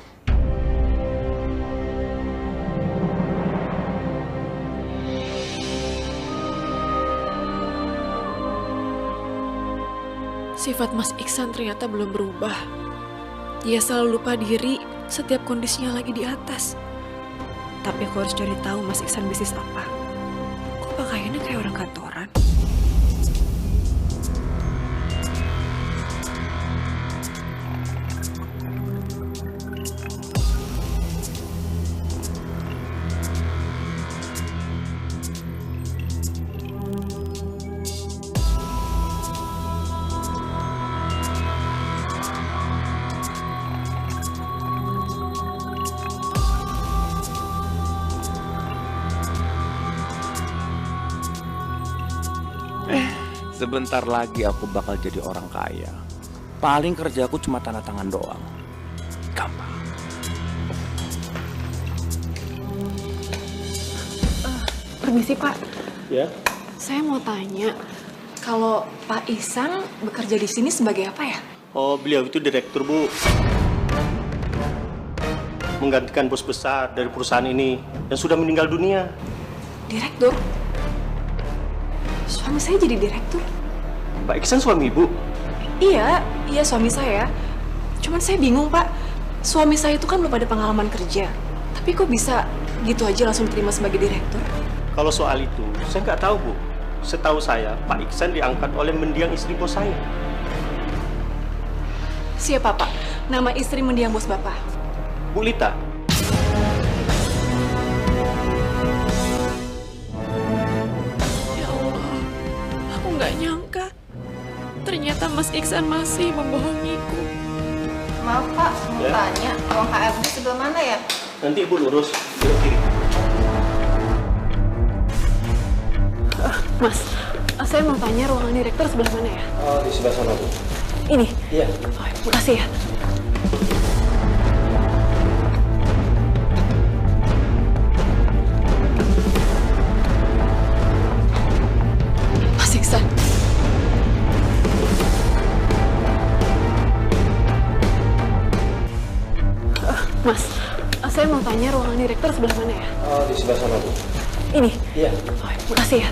Sifat Mas Iksan ternyata belum berubah. Dia selalu lupa diri setiap kondisinya lagi di atas. Tapi aku harus cari tahu Mas Iksan bisnis apa. Kok pakaiannya kayak orang kantoran? Sebentar lagi aku bakal jadi orang kaya. Paling kerjaku cuma tanda tangan doang. Gampang. Permisi Pak, Ya? saya mau tanya, kalau Pak Ihsan bekerja di sini sebagai apa ya? Oh, beliau itu direktur, Bu. Menggantikan bos besar dari perusahaan ini yang sudah meninggal dunia. Direktur? Suami saya jadi direktur? Pak Iksan suami Ibu? Iya suami saya. Cuman saya bingung Pak, suami saya itu kan belum ada pengalaman kerja. Tapi kok bisa gitu aja langsung terima sebagai direktur? Kalau soal itu, saya nggak tahu, Bu. Setahu saya, Pak Iksan diangkat oleh mendiang istri bos saya. Siapa Pak? Nama istri mendiang bos Bapak? Bu Lita. Ya Allah, aku nggak nyangka. Ternyata Mas Iksan masih membohongiku. Maaf Pak, mau Ya. tanya, ruang HRD sebelah mana ya? Nanti Ibu lurus, belok kiri. Mas, saya mau tanya ruangan direktur sebelah mana ya? Oh, di sebelah sana, Bu. Ini? Iya. Oh, makasih ya. Mas Iksan. Mas, saya mau tanya ruangan direktur sebelah mana ya? Oh, di sebelah sana, Bu. Ini? Iya. Oh, makasih ya.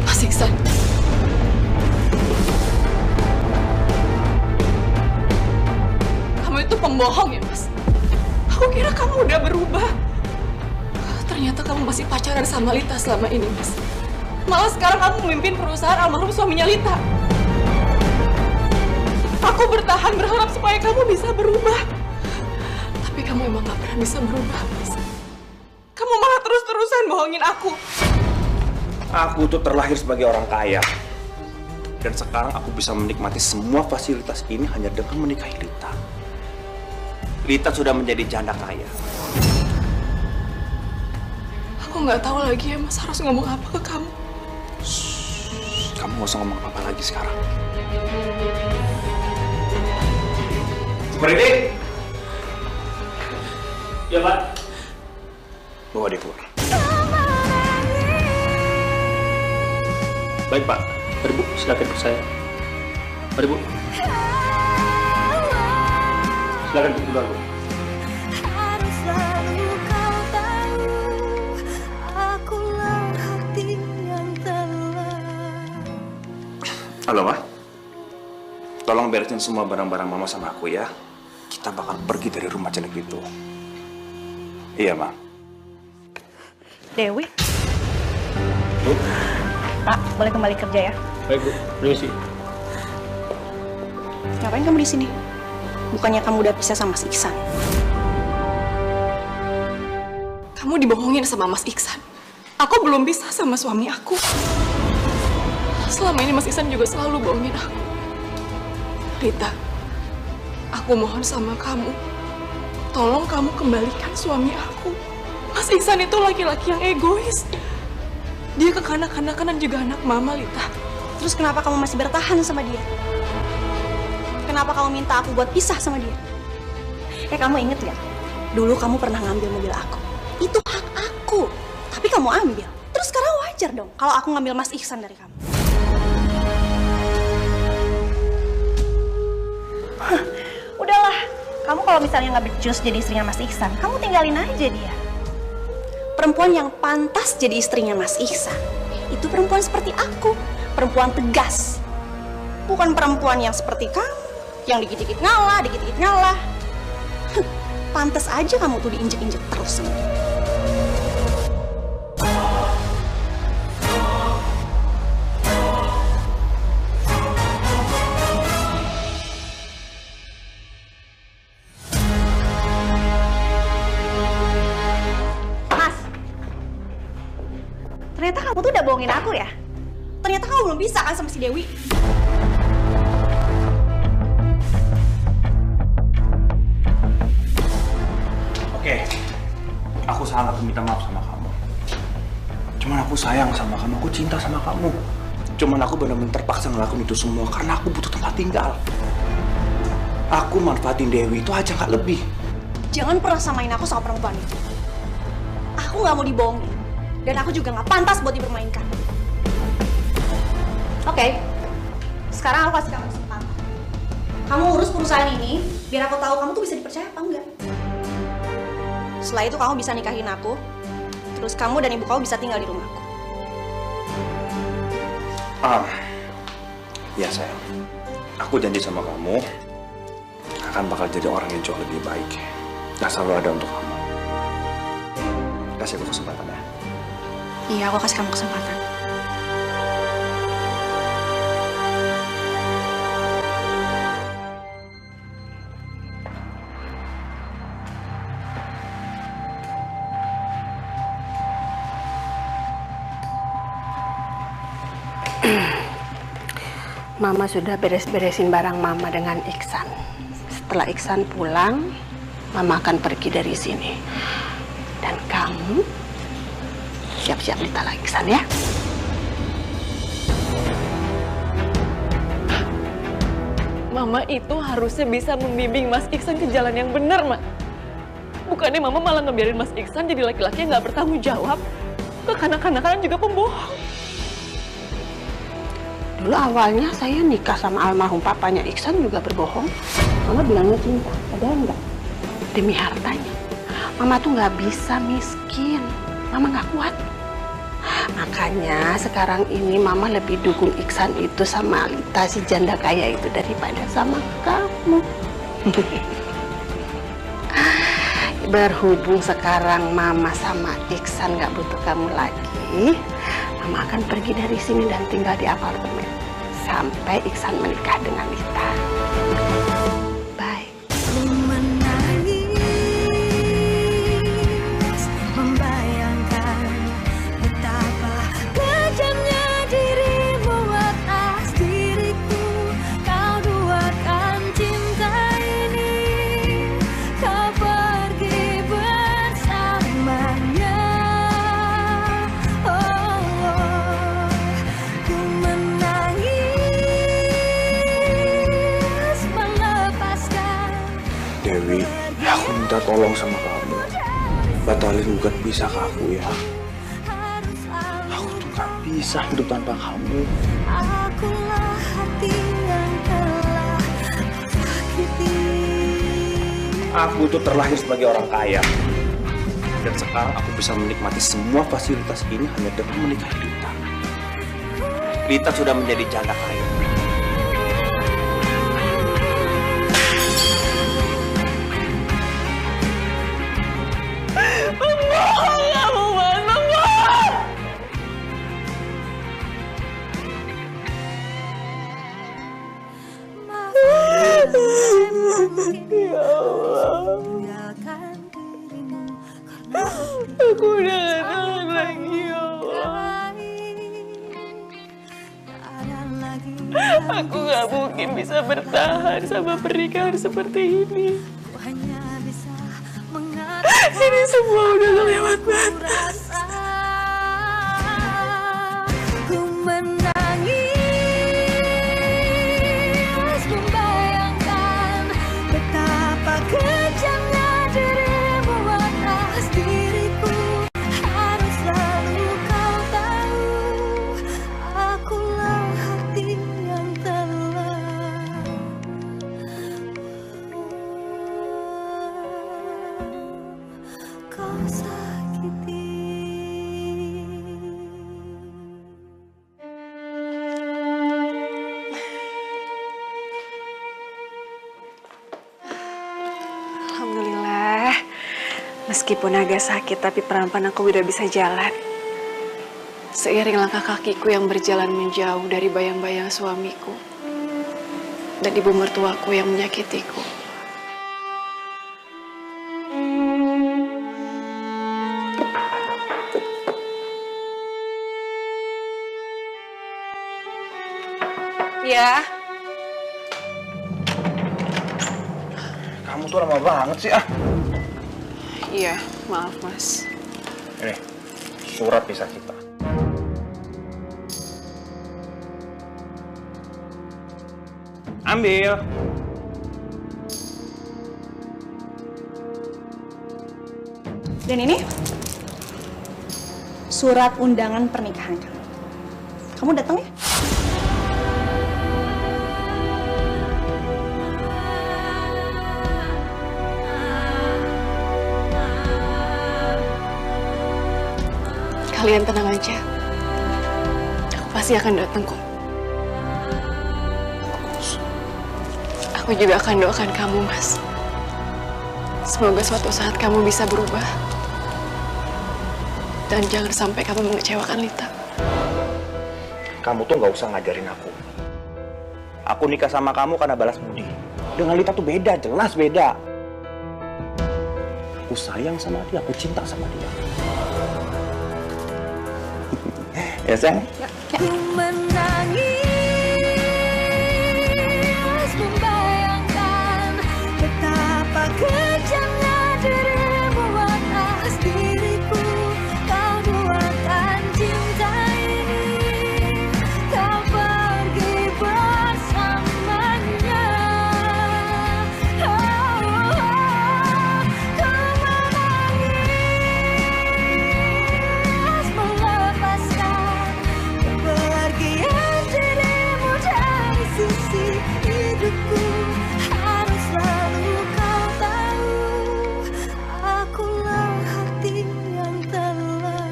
Mas Iksan. Kamu itu pembohong ya, Mas? Aku kira kamu udah berubah. Ternyata kamu masih pacaran sama Lita selama ini, Mas. Malah sekarang kamu memimpin perusahaan almarhum suaminya Lita. Aku bertahan berharap supaya kamu bisa berubah. Tapi kamu emang gak pernah bisa berubah, Mas. Kamu malah terus-terusan bohongin aku. Aku tuh terlahir sebagai orang kaya. Dan sekarang aku bisa menikmati semua fasilitas ini hanya dengan menikahi Lita. Lita sudah menjadi janda kaya. Aku nggak tahu lagi ya, Mas, harus ngomong apa ke kamu. Kamu gak usah ngomong apa-apa lagi sekarang. Berhenti! Ya, Pak. Bawa dia keluar. Baik, Pak. Mari, Bu. Silakan ikut saya. Mari, Bu. Silakan duduk dulu, Bu. Harus selalu kau tahu, akulah hati yang telah. Halo, Ma. Tolong beresin semua barang-barang Mama sama aku ya. Kita bakal pergi dari rumah jelek itu. Iya, Ma. Dewi, Bu. Pak, boleh kembali kerja ya? Baik, Bu. Permisi. Ngapain kamu di sini? Bukannya kamu udah pisah sama Mas Iksan? Kamu dibohongin sama Mas Iksan. Aku belum bisa sama suami aku. Selama ini Mas Iksan juga selalu bohongin aku. Rita, aku mohon sama kamu. Tolong kamu kembalikan suami aku. Mas Iksan itu laki-laki yang egois. Dia kekanak-kanakan dan juga anak mama, Lita. Terus kenapa kamu masih bertahan sama dia? Kenapa kamu minta aku buat pisah sama dia? Kamu inget gak? Dulu kamu pernah ngambil mobil aku. Itu hak aku. Tapi kamu ambil. Terus sekarang wajar dong kalau aku ngambil Mas Iksan dari kamu. Udahlah. Kamu kalau misalnya nggak becus jadi istrinya Mas Iksan, kamu tinggalin aja dia. Perempuan yang pantas jadi istrinya Mas Iksan itu perempuan seperti aku, perempuan tegas, bukan perempuan yang seperti kamu, yang dikit-dikit ngalah, dikit-dikit ngalah. Pantas aja kamu tuh diinjek-injek terus sama dia. Ternyata kamu tuh udah bohongin aku ya? Ternyata kamu belum bisa kan sama si Dewi? Aku salah, aku minta maaf sama kamu. Cuman aku sayang sama kamu, aku cinta sama kamu. Cuman aku benar-benar terpaksa ngelakuin itu semua karena aku butuh tempat tinggal. Aku manfaatin Dewi itu aja, nggak lebih. Jangan pernah samain aku sama perempuan itu. Aku nggak mau dibohongin. Dan aku juga nggak pantas buat dipermainkan. Oke, sekarang aku kasih kamu kesempatan. Kamu urus perusahaan ini, biar aku tahu kamu tuh bisa dipercaya apa enggak. Setelah itu kamu bisa nikahin aku, terus kamu dan ibu kamu bisa tinggal di rumahku. Ya sayang, aku janji sama kamu akan bakal jadi orang yang jauh lebih baik. Gak selalu ada untuk kamu. Kasih aku kesempatan ya. Iya, aku kasih kamu kesempatan. Mama sudah beres-beresin barang Mama dengan Iksan. Setelah Iksan pulang, Mama akan pergi dari sini. Dan kamu siap-siap ditalak Iksan ya. Mama itu harusnya bisa membimbing Mas Iksan ke jalan yang benar, Ma. Bukannya Mama malah ngebiarin Mas Iksan jadi laki-laki yang nggak bertanggung jawab, kekanak-kanakan juga pembohong. Dulu awalnya saya nikah sama almarhum papanya Iksan juga berbohong. Mama bilangnya cinta, padahal enggak. Demi hartanya. Mama tuh nggak bisa miskin. Mama nggak kuat. Makanya sekarang ini Mama lebih dukung Iksan itu sama Alita si janda kaya itu daripada sama kamu. Berhubung sekarang Mama sama Iksan nggak butuh kamu lagi, Mama akan pergi dari sini dan tinggal di apartemen sampai Iksan menikah dengan Lita. Bye. Membayangkan betapa kejamnya dirimu atas diriku. Kau duakan cinta ini, kau pergi bersamanya. Ku menangis melepaskan. Dewi, aku minta tolong sama kamu. Batalin gugat bisa ke aku ya. Aku tuh gak bisa hidup tanpa kamu. Akulah hati yang telah sakiti. Aku tuh terlahir sebagai orang kaya. Dan sekarang aku bisa menikmati semua fasilitas ini hanya dengan menikahi Lita. Lita sudah menjadi janda kaya. Membohong kamu, Man! Membohong! Ya Allah. Aku udah gak tahan lagi, ya Allah. Aku gak mungkin bisa bertahan sama pernikahan seperti ini. Ini semua udah lewat batas. Ku menangis membayangkan betapa kejamnya dirimu atas diriku. Harus selalu kau tahu, akulah hati yang telah kau sakiti. Alhamdulillah, meskipun agak sakit tapi pelan-pelan aku udah bisa jalan. Seiring langkah kakiku yang berjalan menjauh dari bayang-bayang suamiku dan ibu mertuaku yang menyakitiku. Ya. Kamu tuh lama banget sih, ah. Iya, Maaf, Mas. Ini, surat pisah kita. Ambil. Dan ini surat undangan pernikahan kamu. Kamu datang ya? Kalian tenang aja. Aku pasti akan datang kok. Aku juga akan doakan kamu, Mas. Semoga suatu saat kamu bisa berubah. Dan jangan sampai kamu mengecewakan Lita. Kamu tuh nggak usah ngajarin aku. Aku nikah sama kamu karena balas budi. Dengan Lita tuh beda, jelas beda. Aku sayang sama dia, aku cinta sama dia. Ya, sayang? Ya. Menangis, membayangkan betapa kejamnya dirimu atas diriku. Kau duakan cinta ini, kau pergi bersamanya. Kau menangis, melepaskan kepergian dirimu dari sisi hidupku. Harus selalu kau tahu, akulah hati yang telah.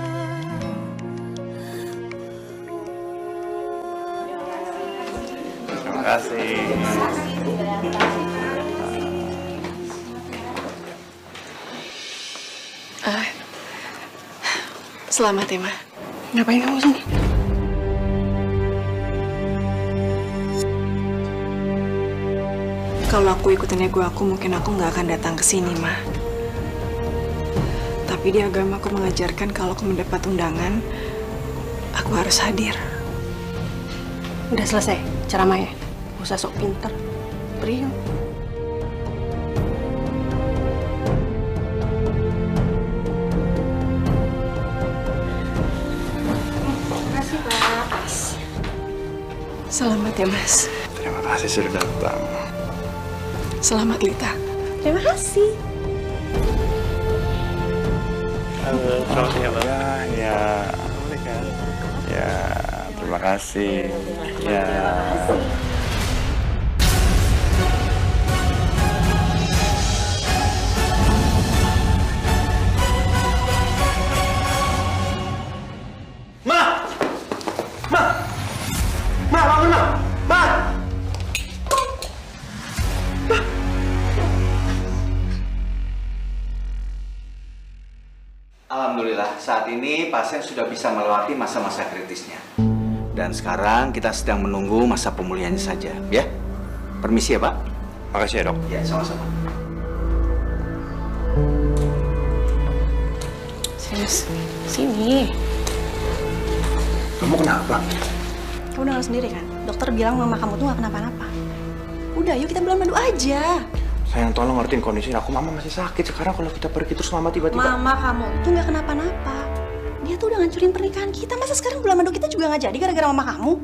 Terima kasih. Selamat ya, Ma. Ngapain kamu sini? Kalau aku ikutin ego aku, mungkin aku nggak akan datang ke sini, Ma. Tapi di agama aku mengajarkan kalau aku mendapat undangan, aku harus hadir. Udah selesai ceramahnya. Gak usah sok pinter. Beri yuk. Makasih, Pak. Selamat ya, Mas. Terima kasih sudah datang. Selamat, Lita. Terima kasih. Halo, selamat siang, Bang. Ya. Ya, terima kasih. Ya. Ma! Ma! Ma, bangun, Ma! Ma! Alhamdulillah, saat ini pasien sudah bisa melewati masa-masa kritisnya. Dan sekarang kita sedang menunggu masa pemulihannya saja, ya. Permisi ya, Pak. Makasih ya, Dok. Ya, sama-sama. Serius, sini. Kamu kenapa? Kamu dengar sendiri kan? Dokter bilang mama kamu tuh gak kenapa-napa. Udah, yuk kita bulan madu aja. Sayang, tolong ngertiin kondisi aku. Mama masih sakit. Sekarang kalau kita pergi terus Mama tiba-tiba... Mama kamu tuh gak kenapa-napa. Dia tuh udah ngancurin pernikahan kita. Masa sekarang bulan madu kita juga gak jadi gara-gara mama kamu?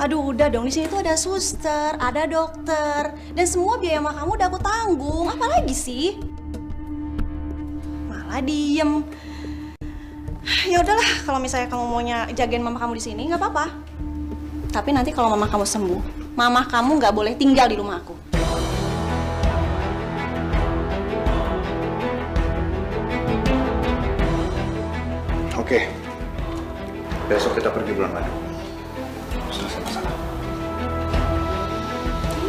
Aduh, udah dong. Di sini tuh ada suster, ada dokter, dan semua biaya mama kamu udah aku tanggung. Apalagi sih? Malah diem. Ya udahlah, kalau misalnya kamu maunya jagain mama kamu di sini nggak apa-apa. Tapi nanti kalau mama kamu sembuh, mama kamu nggak boleh tinggal di rumah aku. Oke. Besok kita pergi bulan madu. Selesai masalah.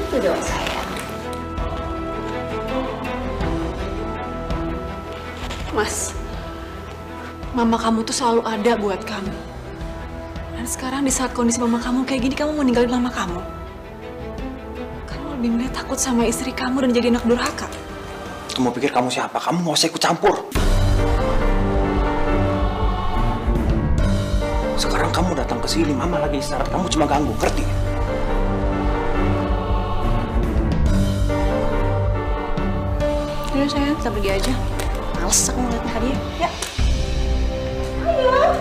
Itu dong sayang. Mas, mama kamu tuh selalu ada buat kamu. Dan sekarang di saat kondisi mama kamu kayak gini, kamu mau ninggalin mama kamu. Kamu lebih milih takut sama istri kamu dan jadi anak durhaka. Kamu pikir kamu siapa? Kamu mau saya ikut campur? Sekarang kamu datang ke sini, Mama lagi istirahat. Kamu cuma ganggu, ngerti? Yaudah sayang, kita pergi aja. Males aku ngeliat muka dia. Ya. Ayo.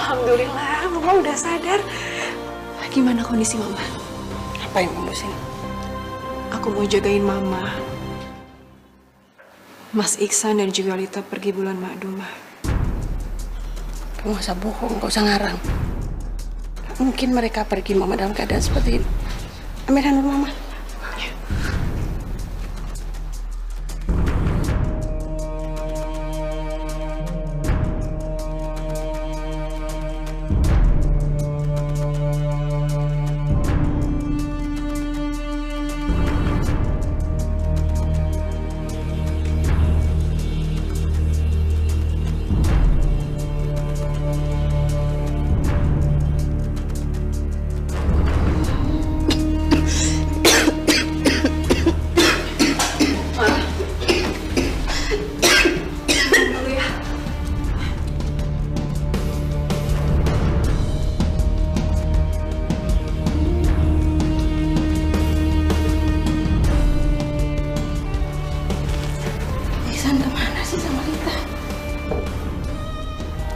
Alhamdulillah, Mama udah sadar. Gimana kondisi Mama? Apa yang kamu sini? Aku mau jagain Mama. Mas Iksan dan juga Lita pergi bulan madu, Ma. Kamu gak usah bohong, gak usah ngarang. Gak mungkin mereka pergi Mama dalam keadaan seperti ini. Ambil handuk Mama.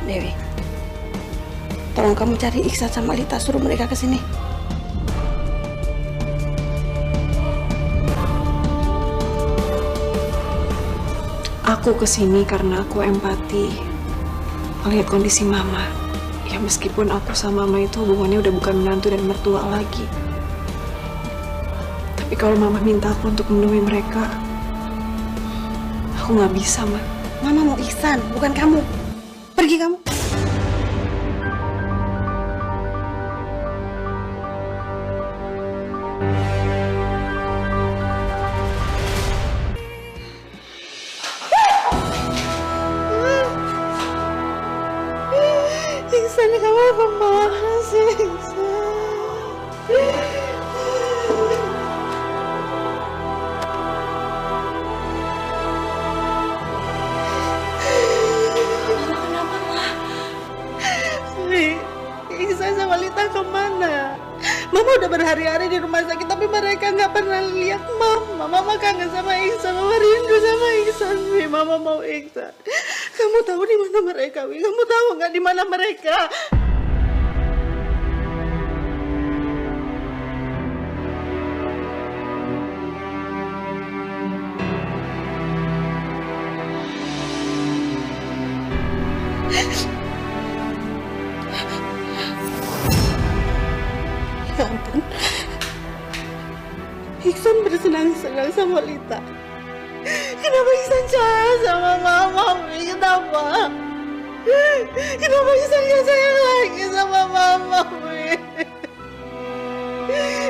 Dewi, tolong kamu cari Iksan sama Lita, suruh mereka ke sini. Aku kesini karena aku empati melihat kondisi Mama. Ya meskipun aku sama Mama itu hubungannya udah bukan menantu dan mertua lagi. Tapi kalau Mama minta aku untuk menemui mereka, aku nggak bisa, Ma. Mama mau Iksan, bukan kamu. Pergi kamu. Iksan, kamu kemana sih, Iksan? Iksan sama Lita kemana? Mama udah berhari-hari di rumah sakit, tapi mereka nggak pernah lihat Mama. Mama kangen sama Iksan, Mama rindu sama Iksan, Wi. Mama mau Iksan. Kamu tahu di mana mereka, Wi? Kamu tahu nggak di mana mereka? Ya ampun, Iksan bersenang-senang sama Lita. Kenapa Iksan jahat sama Mama, Wi? Kenapa? Kenapa Iksan gak sayang lagi sama Mama, Wi?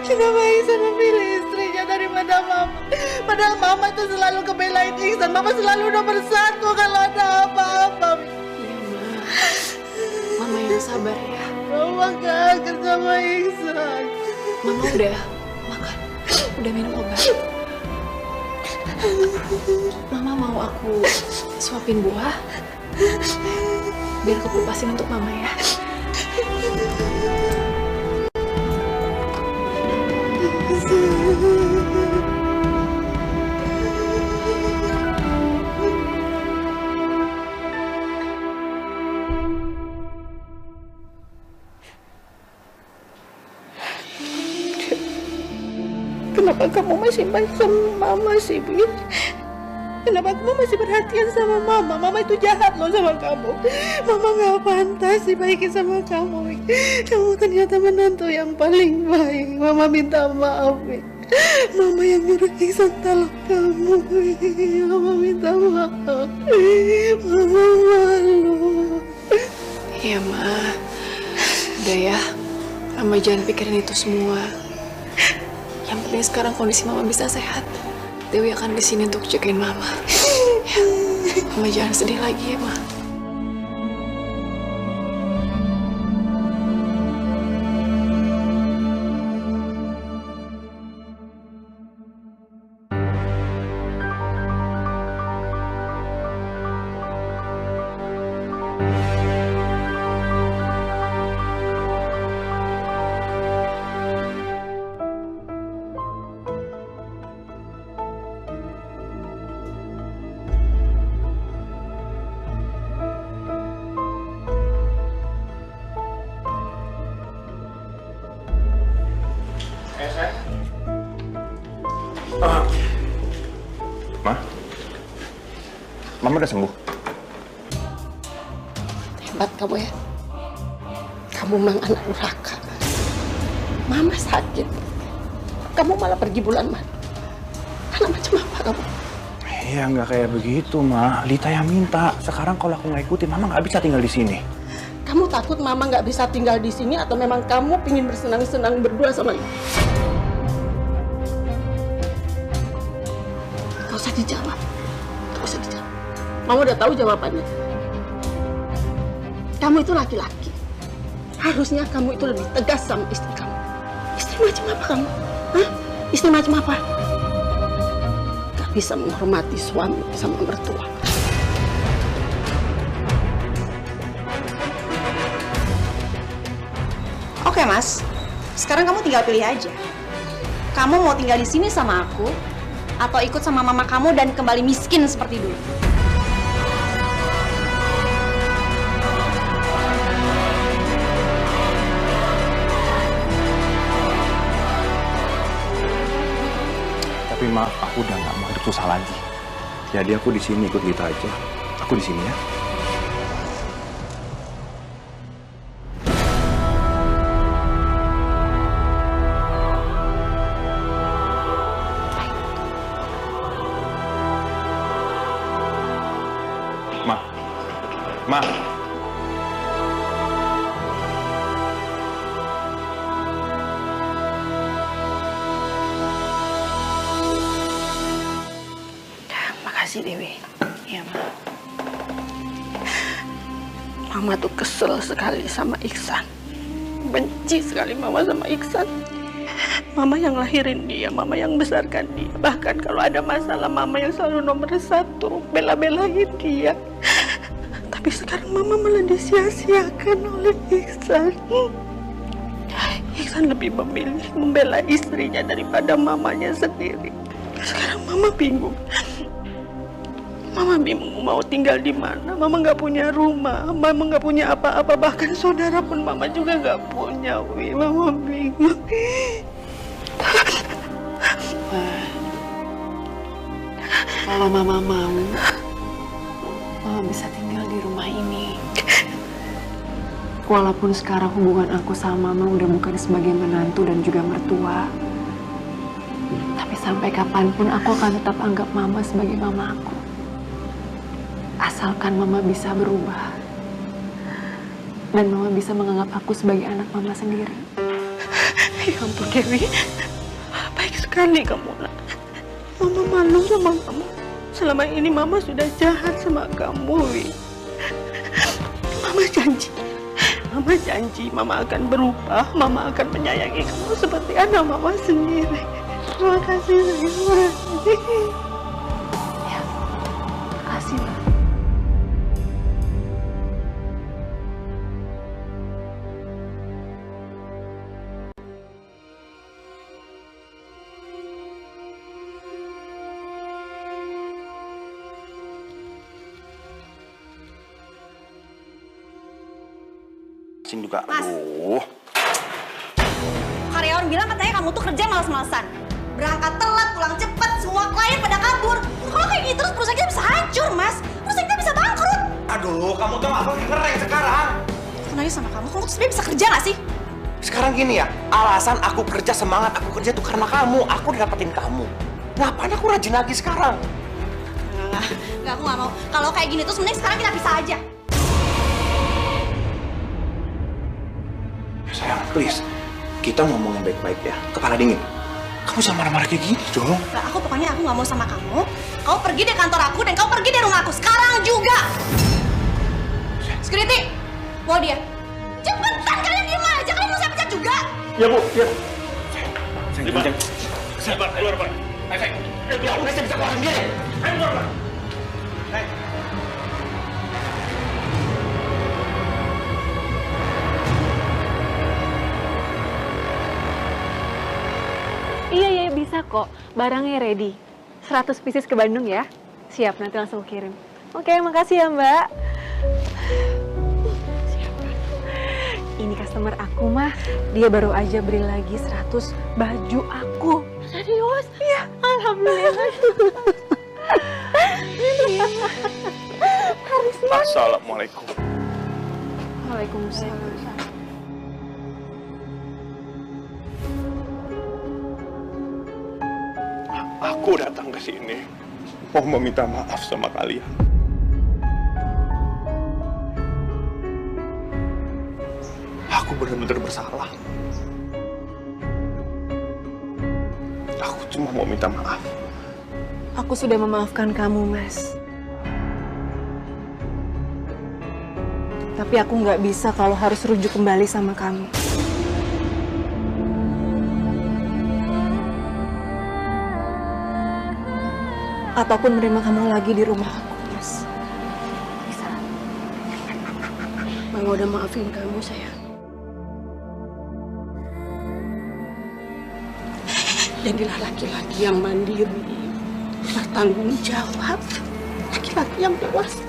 Kenapa Iksan memilih istrinya daripada Mama? Padahal Mama itu selalu kebelain Iksan. Mama selalu nomor satu kalau ada apa-apa, Wi. Mama yang sabar ya. Mama kangen sama Iksan. Mama udah makan, udah minum obat. Mama mau aku suapin buah, biar aku kupasin untuk Mama ya. Kenapa kamu masih baik sama Mama sih, Bi? Kenapa kamu masih perhatian sama Mama? Mama itu jahat loh sama kamu. Mama gak pantas dibaikin sama kamu, Bi. Kamu ternyata menantu yang paling baik. Mama minta maaf, Bi. Mama yang nyuruh Iksan tolong kamu, Bi. Mama minta maaf. Mama malu. Iya, Ma. Udah ya, Mama jangan pikirin itu semua. Yang penting sekarang kondisi Mama bisa sehat. Dewi akan di sini untuk jagain Mama. Ya, Mama jangan sedih lagi ya, Ma. udah sembuh? Hebat kamu ya. Kamu memang anak durhaka. Mama sakit. Kamu malah pergi bulan madu. Anak macam apa kamu? Iya, nggak kayak begitu, Ma. Lita yang minta. Sekarang kalau aku nggak ikutin, Mama nggak bisa tinggal di sini. Kamu takut Mama nggak bisa tinggal di sini atau memang kamu pingin bersenang-senang berdua sama Lita? Gak usah dijawab. Gak usah dijawab. Mama udah tahu jawabannya. Kamu itu laki-laki. Harusnya kamu itu lebih tegas sama istri kamu. Istri macam apa kamu? Hah? Istri macam apa? Gak bisa menghormati suami sama mertua. Oke Mas, sekarang kamu tinggal pilih aja. Kamu mau tinggal di sini sama aku, atau ikut sama mama kamu dan kembali miskin seperti dulu? Tapi maaf, aku udah nggak mau hidup susah lagi. Jadi aku di sini ikut Lita aja. Aku di sini ya. Ma. Makasih Dewi. Iya, Ma. Mama tuh kesel sekali sama Iksan. Benci sekali Mama sama Iksan. Mama yang lahirin dia, Mama yang besarkan dia. Bahkan kalau ada masalah, Mama yang selalu nomor 1, bela-belain dia. Tapi sekarang Mama malah disia-siakan oleh Iksan. Iksan lebih memilih membela istrinya daripada mamanya sendiri. Sekarang Mama bingung. Mama bingung mau tinggal di mana. Mama nggak punya rumah, Mama nggak punya apa-apa. Bahkan saudara pun Mama juga nggak punya. Mama bingung. Kalau Mama mau, Mama bisa tinggal di rumah ini. Walaupun sekarang hubungan aku sama Mama udah bukan sebagai menantu dan juga mertua, tapi sampai kapanpun aku akan tetap anggap Mama sebagai mama aku. Asalkan Mama bisa berubah dan Mama bisa menganggap aku sebagai anak Mama sendiri. Ya ampun Dewi, baik sekali kamu nak. Mama malu sama kamu. Selama ini Mama sudah jahat sama kamu, Wi. Mama janji Mama akan berubah. Mama akan menyayangi kamu seperti anak Mama sendiri. Terima kasih, terima kasih. Ya, makasih lah. Juga. Mas. Aduh. Karyawan bilang katanya kamu tuh kerja malas-malasan. Berangkat telat, pulang cepat, semua klien pada kabur. Kalau kayak gitu terus perusahaan kita bisa hancur, Mas. Perusahaan kita bisa bangkrut. Aduh, kamu tuh apa lagi keren sekarang? Aku nanya sama kamu tuh sebenarnya bisa kerja nggak sih? Sekarang gini ya, alasan aku kerja, semangat aku kerja tuh karena kamu. Aku dapetin kamu. Ngapain aku rajin lagi sekarang? Nggak, aku nggak mau. Kalau kayak gini tuh sebenarnya sekarang kita pisah aja. Sayang, please. Kita ngomongin baik-baik ya. Kepala dingin. Kamu jangan marah-marah kayak gini dong. Nah, aku nggak mau sama kamu. Kamu pergi dari kantor aku dan kamu pergi dari rumah aku sekarang juga. Security, bawa dia. Cepetan, kalian di mana aja? Kalian mau saya pecat juga? Ya Bu, ya. Saya keluar, Pak. Saya bisa keluar sendiri. Ayo keluar, Pak. Iya, bisa kok. Barangnya ready. 100 pieces ke Bandung ya. Siap, nanti langsung kirim. Oke, makasih ya Mbak. Siap. Ini customer aku mah, dia baru aja beli lagi 100 baju aku. Serius? Iya, alhamdulillah. Usman. Assalamualaikum. Waalaikumsalam. Aku datang ke sini mau meminta maaf sama kalian. Aku benar-benar bersalah. Aku cuma mau minta maaf. Aku sudah memaafkan kamu, Mas. Tapi aku nggak bisa kalau harus rujuk kembali sama kamu. Ataupun menerima kamu lagi di rumah aku, Mas. Bisa. Mama udah maafin kamu, sayang. Jadilah laki-laki yang mandiri, bertanggung jawab, laki-laki yang dewasa.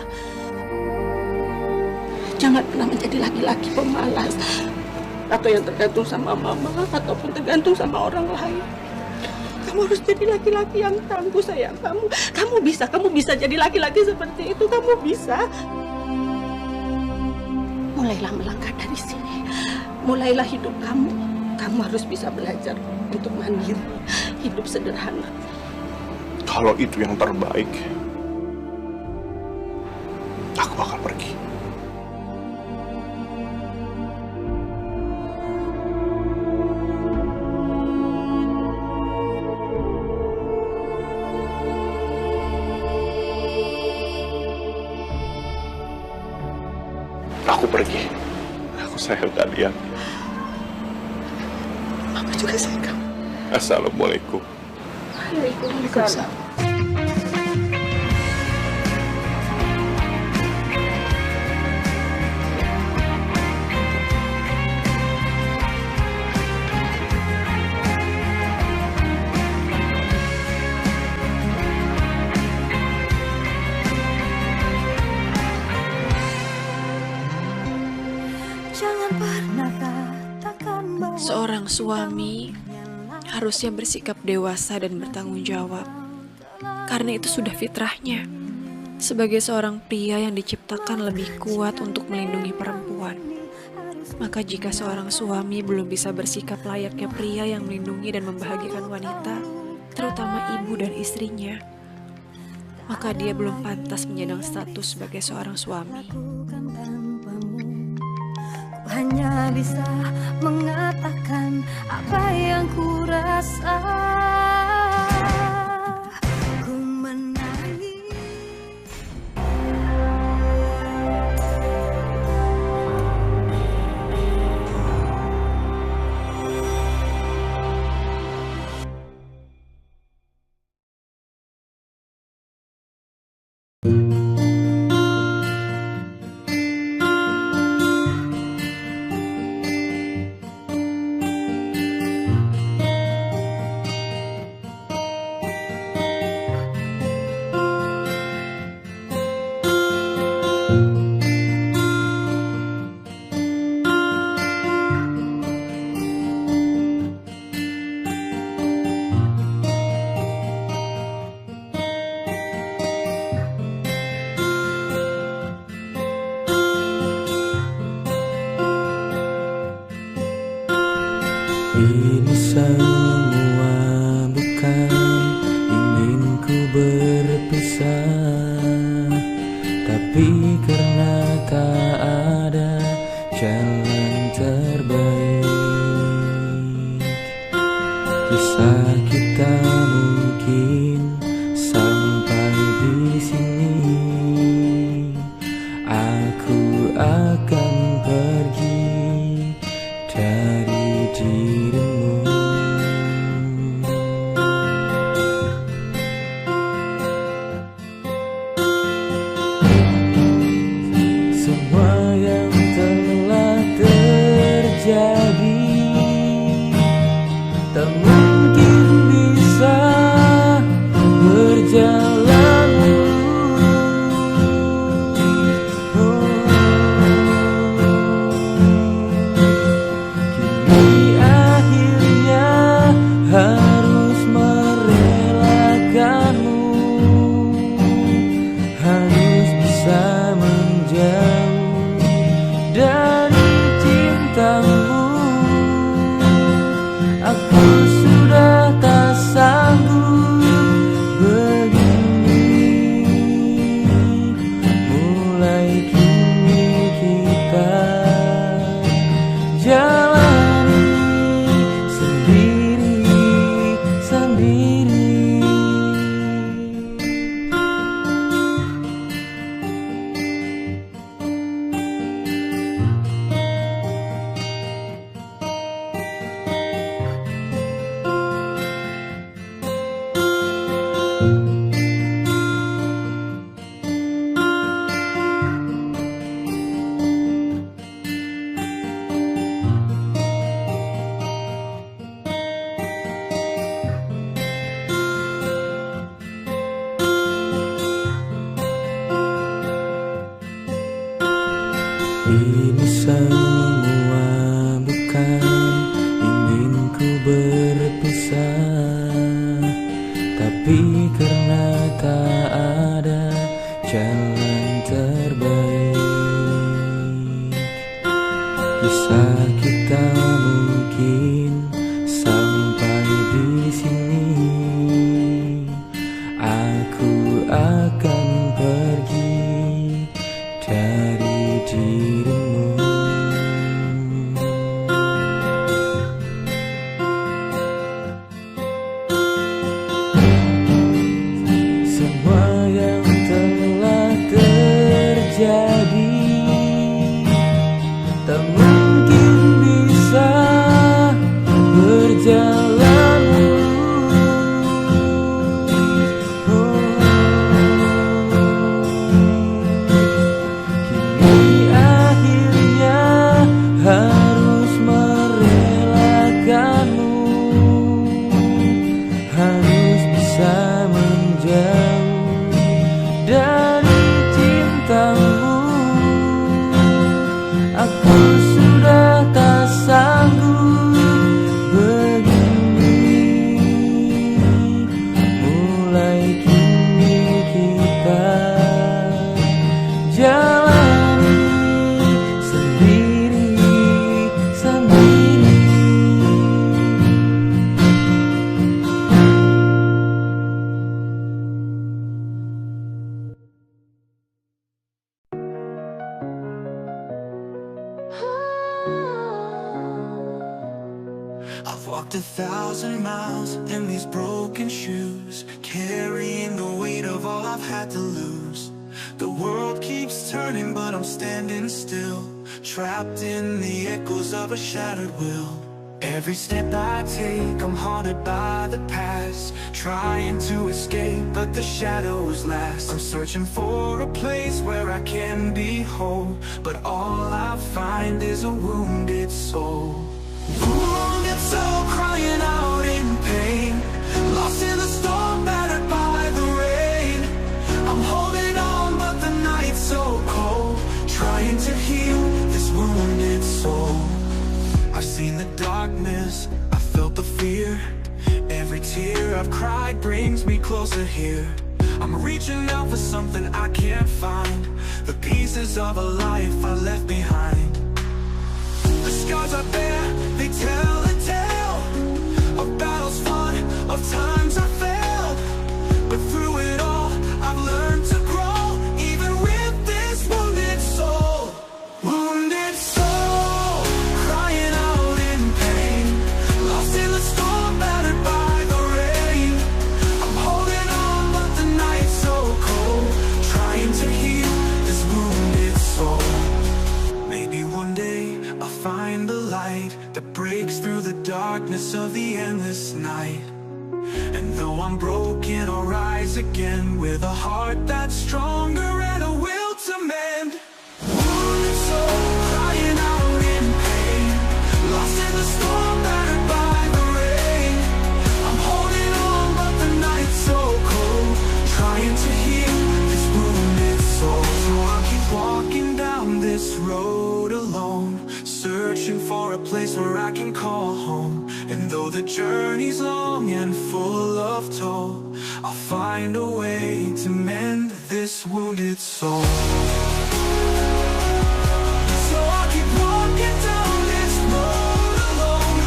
Jangan pernah menjadi laki-laki pemalas atau yang tergantung sama mama ataupun tergantung sama orang lain. Kamu harus jadi laki-laki yang tangguh, sayang. Kamu bisa jadi laki-laki seperti itu. Kamu bisa. Mulailah melangkah dari sini. Mulailah hidup kamu. Kamu harus bisa belajar untuk mandiri, hidup sederhana. Kalau itu yang terbaik, aku bakal pergi. Aku pergi. Aku sayang kalian. Mama juga sayang kamu. Assalamualaikum. Waalaikumsalam. Seorang suami harusnya bersikap dewasa dan bertanggung jawab, karena itu sudah fitrahnya. Sebagai seorang pria yang diciptakan lebih kuat untuk melindungi perempuan, maka jika seorang suami belum bisa bersikap layaknya pria yang melindungi dan membahagiakan wanita, terutama ibu dan istrinya, maka dia belum pantas menyandang status sebagai seorang suami. Hanya bisa mengatakan apa yang ku rasa. Ku menangis. Ini semua bukan ingin ku berpisah, tapi karena tak ada jalan terbaik. Kisah kita mungkin sampai di sini. Aku akan pergi dari dirimu. Semua yang telah terjadi tak mungkin bisa berjalan mulus. Kini akhirnya harus merelakanmu, harus bisa I've walked 1,000 miles in these broken shoes, carrying the weight of all I've had to lose. The world keeps turning, but I'm standing still, trapped in the echoes of a shattered will. Every step I take, I'm haunted by the past, trying to escape, but the shadows last. I'm searching for a place where I can be whole, but all I find is a wounded soul. Wounded soul crying out in pain, lost in the storm, battered by the rain. I'm holding on, but the night's so cold, trying to heal this wounded soul. I've seen the darkness, I felt the fear. Every tear I've cried brings me closer here. I'm reaching out for something I can't find, the pieces of a life I left behind. The scars I bear, they tell a tale of battles fought, of times I failed. But through it all, I've learned to grow, even with this wounded soul. Wounded soul, crying out in pain, lost in the storm, battered by the rain. I'm holding on, but the night's so cold, trying to heal this wounded soul. Maybe one day I'll find the light that breaks through the darkness of the endless night. And though I'm broken, I'll rise again with a heart that's stronger and a will to mend. Wounded soul, crying out in pain, lost in the storm, battered by the rain. I'm holding on, but the night's so cold, trying to heal this wounded soul. So I'll keep walking down this road alone, searching for a place where I can call home. And though the journey's long and full of toll, I'll find a way to mend this wounded soul. So I'll keep walking down this road alone,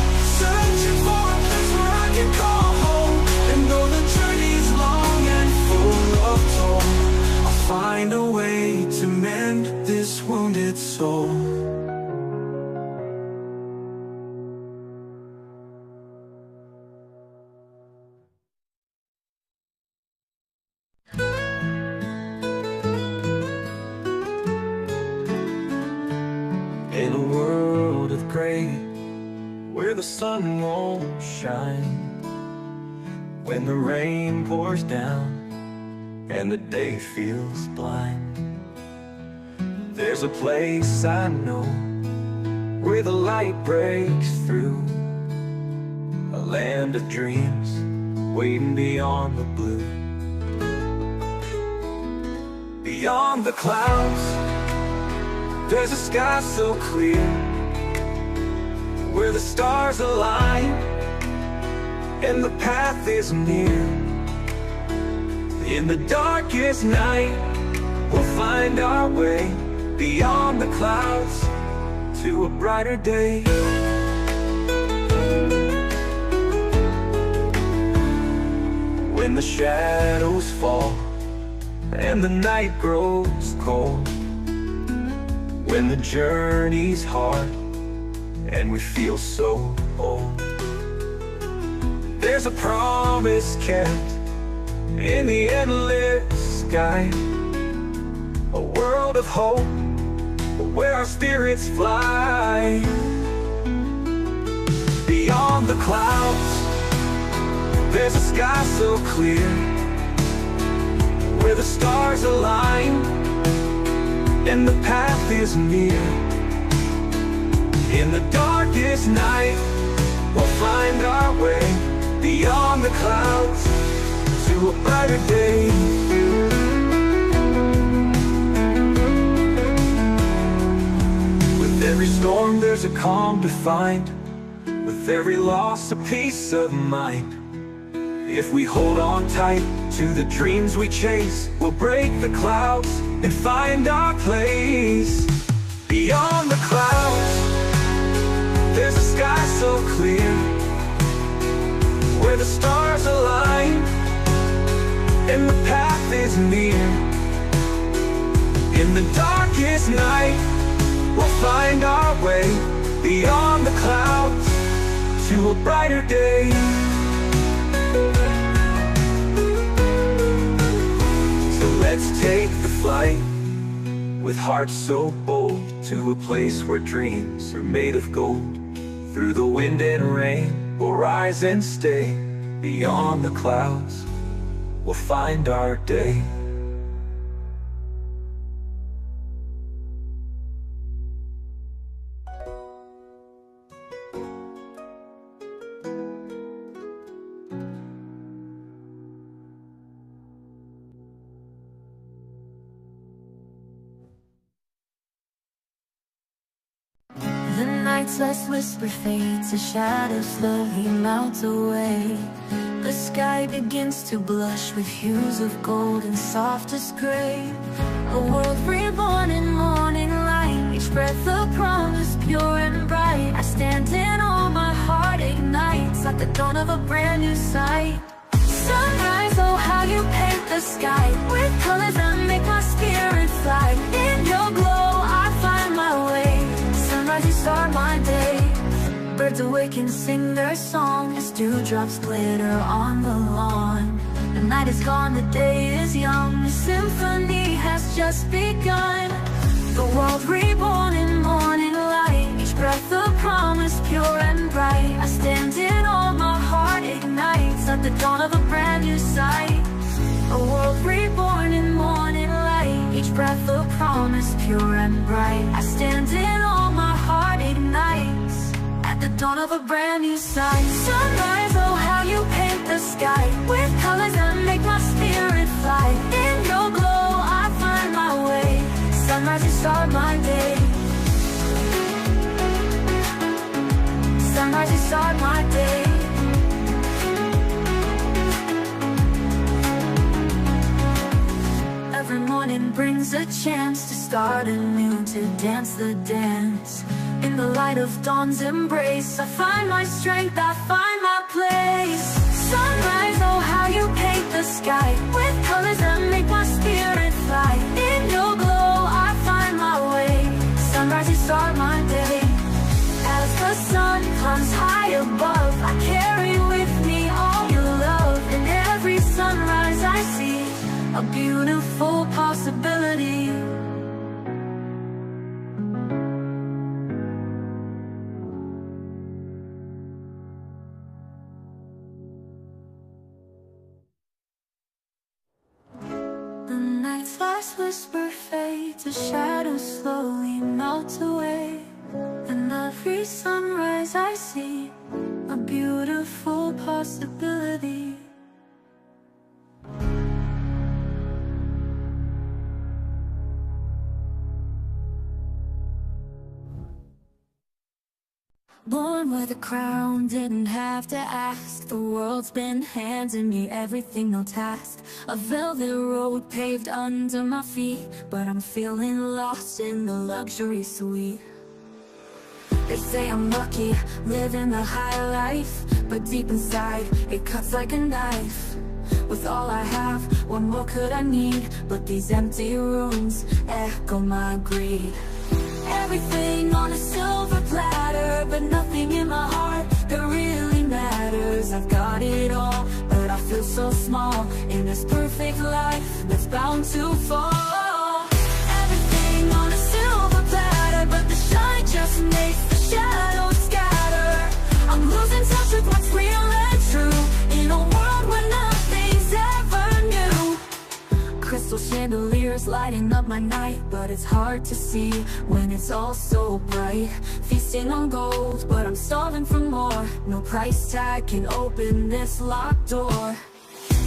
searching for a place where I can call home. And though the journey's long and full of toll, I'll find a way to mend this wounded soul. In a world of gray, where the sun won't shine, when the rain pours down and the day feels blind, there's a place I know where the light breaks through, a land of dreams waiting beyond the blue. Beyond the clouds, there's a sky so clear, where the stars align and the path is near. In the darkest night, we'll find our way beyond the clouds to a brighter day. When the shadows fall and the night grows cold, when the journey's hard and we feel so old, there's a promise kept in the endless sky, a world of hope where our spirits fly. Beyond the clouds, there's a sky so clear, where the stars align and the path is near. In the darkest night, we'll find our way beyond the clouds to a brighter day. With every storm there's a calm to find, with every loss a peace of mind. If we hold on tight to the dreams we chase, we'll break the clouds and find our place. Beyond the clouds, there's a sky so clear, where the stars align and the path is near. In the darkest night, we'll find our way beyond the clouds to a brighter day. So let's take the flight with hearts so bold to a place where dreams are made of gold. Through the wind and rain, we'll rise and stay. Beyond the clouds, we'll find our day. The night's last whisper fades, the shadows slowly melt away. The sky begins to blush with hues of gold and softest gray. A world reborn in morning light, each breath a promise pure and bright. I stand in awe, my heart ignites like the dawn of a brand new sight. Sunrise, oh how you paint the sky with colors that make my spirit fly. In your glow I find my way. Sunrise, you start my day. Birds awake and sing their song as dewdrops glitter on the lawn. The night is gone, the day is young, the symphony has just begun. The world reborn in morning light, each breath a promise pure and bright. I stand in awe, my heart ignites at the dawn of a brand new sight. A world reborn in morning light, each breath a promise pure and bright. I stand in awe, my heart ignites at the dawn of a brand new sight. Sunrise, oh how you paint the sky with colors that make my spirit fly. In your glow I find my way. Sunrise, you start my day. Sunrise, you start my day. Every morning brings a chance to start anew, to dance the dance. In the light of dawn's embrace, I find my strength, I find my place. Sunrise, oh how you paint the sky with colors that make my spirit fly. In your glow I find my way. Sunrise, you start my day. As the sun climbs high above, I carry with me all your love. In every sunrise I see a beautiful possibility. The night's last whisper fades, the shadows slowly melt away. And every sunrise I see a beautiful possibility. Born with a crown, didn't have to ask. The world's been handing me everything, no task. A velvet road paved under my feet, but I'm feeling lost in the luxury suite. They say I'm lucky, living the high life, but deep inside, it cuts like a knife. With all I have, what more could I need? But these empty rooms echo my greed. Everything on a silver platter, but nothing in my heart that really matters. I've got it all, but I feel so small in this perfect life that's bound to fall. Everything on a silver platter, but the shine just makes the shadows scatter. I'm losing touch with what's real and true in a world where nothing's ever new. Crystal chandeliers lighting up my night, but it's hard to see when it's all so bright. Feasting on gold, but I'm starving for more. No price tag can open this locked door.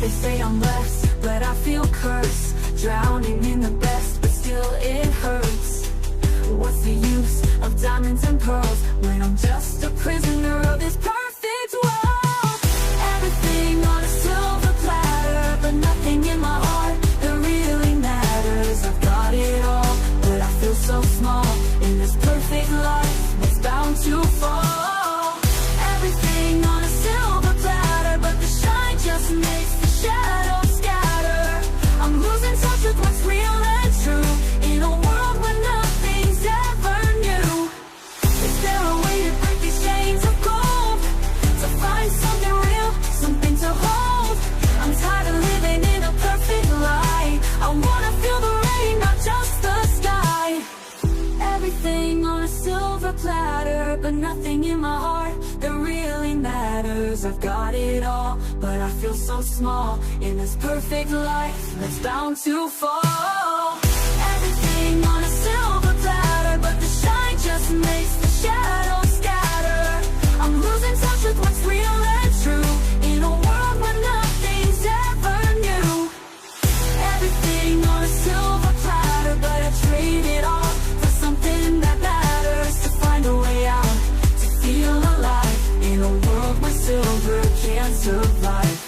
They say I'm blessed, but I feel cursed, drowning in the best, but still it hurts. What's the use of diamonds and pearls when I'm just a prisoner of this perfect world? Everything on a silver platter, but nothing in my heart that really matters. I've got it all, but I feel so small in this perfect life that's bound to fall. Everything on a silver platter, but the shine just makes the shadows scatter. I'm losing touch with what's real and true in a world where nothing's ever new. Is there a way to break these chains of gold? 'cause I've got it all, but I feel so small in this perfect life that's bound to fall. Everything on a silver platter, but the shine just makes the shadows scatter. I'm losing touch with what's real and true in a world where nothing's ever new. Everything on a silver platter, but I trade it all for something that matters. To find a way out, to feel alive in a world where silver can't survive.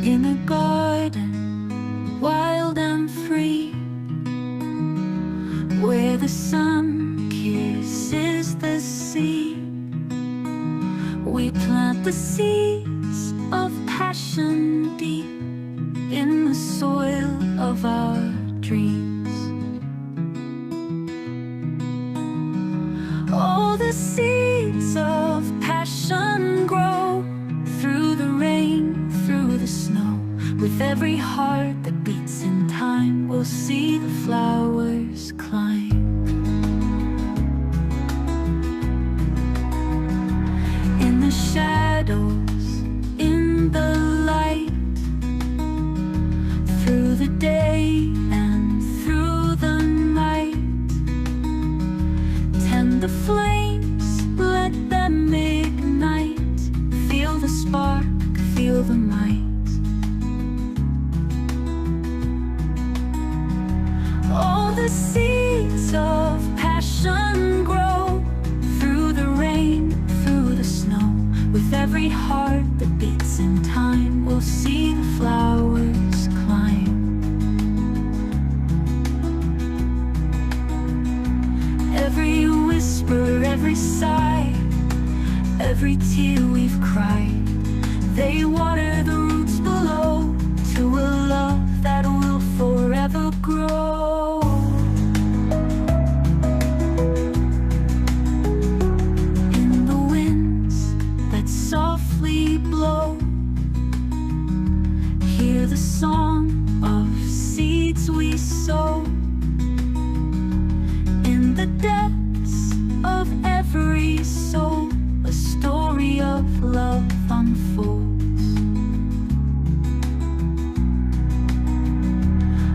In a garden, wild and free, where the sun kisses the sea, we plant the seeds of passion deep in the soil of our dreams. All the seeds of passion grow through the rain, through the snow. With every heart that beats in time, we'll see the flowers climb. In the shadows, in the light, through the day and through the night, tend the flames, let them ignite. Feel the spark, feel the might. All the seeds of passion grow through the rain, through the snow. With every heart that beats in time, we'll see the flowers climb. Every whisper, every sigh, every tear we've cried, they water the roots below to a love that will forever grow. In the winds that softly blow, hear the song of seeds we sow. In the depths of every soul, a story of love unfolds.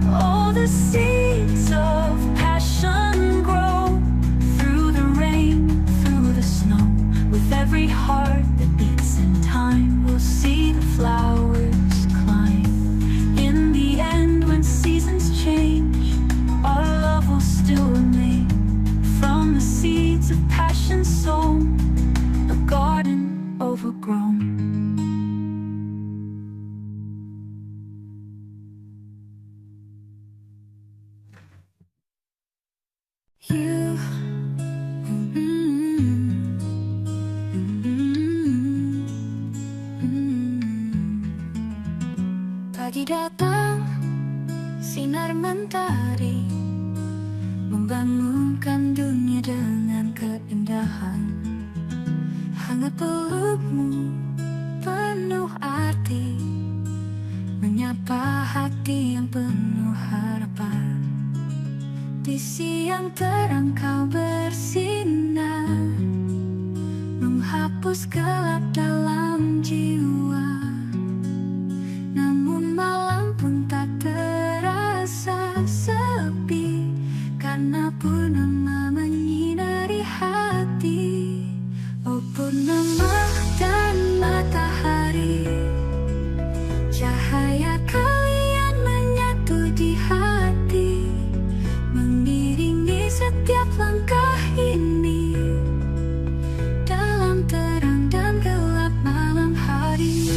All the seeds of passion grow through the rain, through the snow. With every heart that beats in time, we'll see the flowers climb. In the end, when seasons change, our love will still remain. From the seeds of passion sown, a garden overgrown. You, pagi datang, sinar mentari membangunkan dunia dengan keindahan. Hangat pelukmu penuh arti, menyapa hati yang penuh harapan. Di siang terang kau bersinar, menghapus gelap dalam jiwa. Namun malam pun tak terasa sepi, karena purnama menyinari hati. Oh purnama dan matahari, cahaya kalian menyatu di hati, mengiringi setiap langkah ini, dalam terang dan gelap malam hari.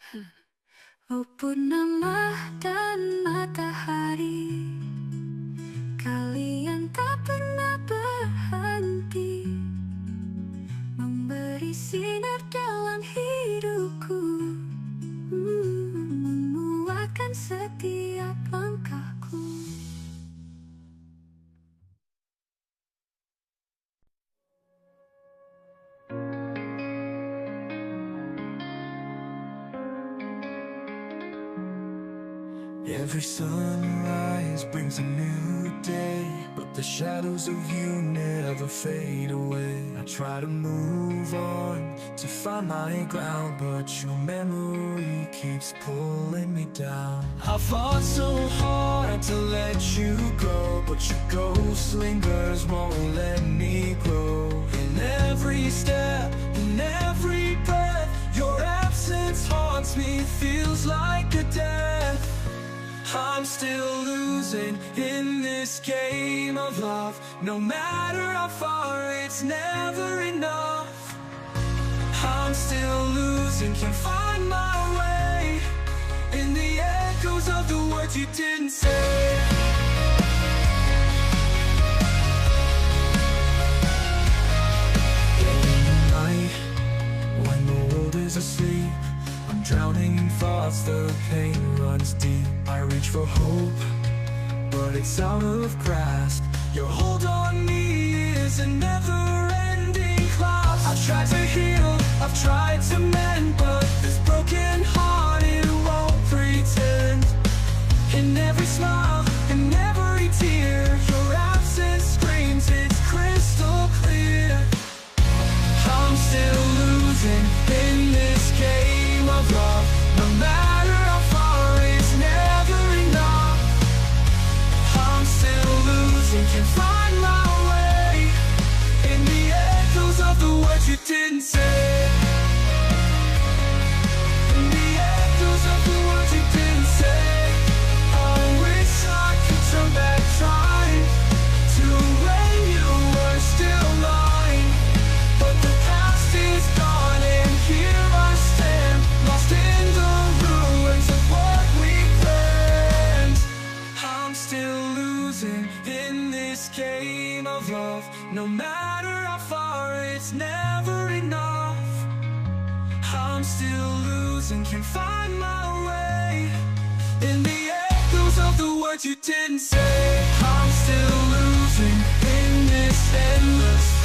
Oh purnama dan matahari, kalian tak pernah berhenti memberi sinar dalam hidupku, menguatkan setiap langkahku. Every sunrise brings a new day, but the shadows of you never fade away. I try to move on to find my ground, but your memory keeps pulling me down. I fought so hard to let you go, but your ghost lingers, won't let me grow. In every step, in every breath, your absence haunts me, feels like a death. I'm still losing in this game of love. No matter how far, it's never enough. I'm still losing, can't find my way in the echoes of the words you didn't say. In the night, when the world is asleep, I'm drowning in thoughts, the pain runs deep. I reach for hope, but it's out of grasp. Your hold on me is a never-ending clasp. I've tried to heal, I've tried to mend, but this broken heart, it won't pretend. In every smile, in every tear, your absence screams, it's crystal clear. I'm still losing in this game of love. No matter how far, it's never enough. I'm still losing, can't find my way in the echoes of the words you didn't say. In the echoes of the words you didn't say. I wish I could turn back time to when you were still mine, but the past is gone and here I stand, lost in the ruins of what we planned. I'm still losing in this game of love. No matter how far, it's never enough. I'm still losing, can't find my way in the echoes of the words you didn't say. I'm still losing in this endless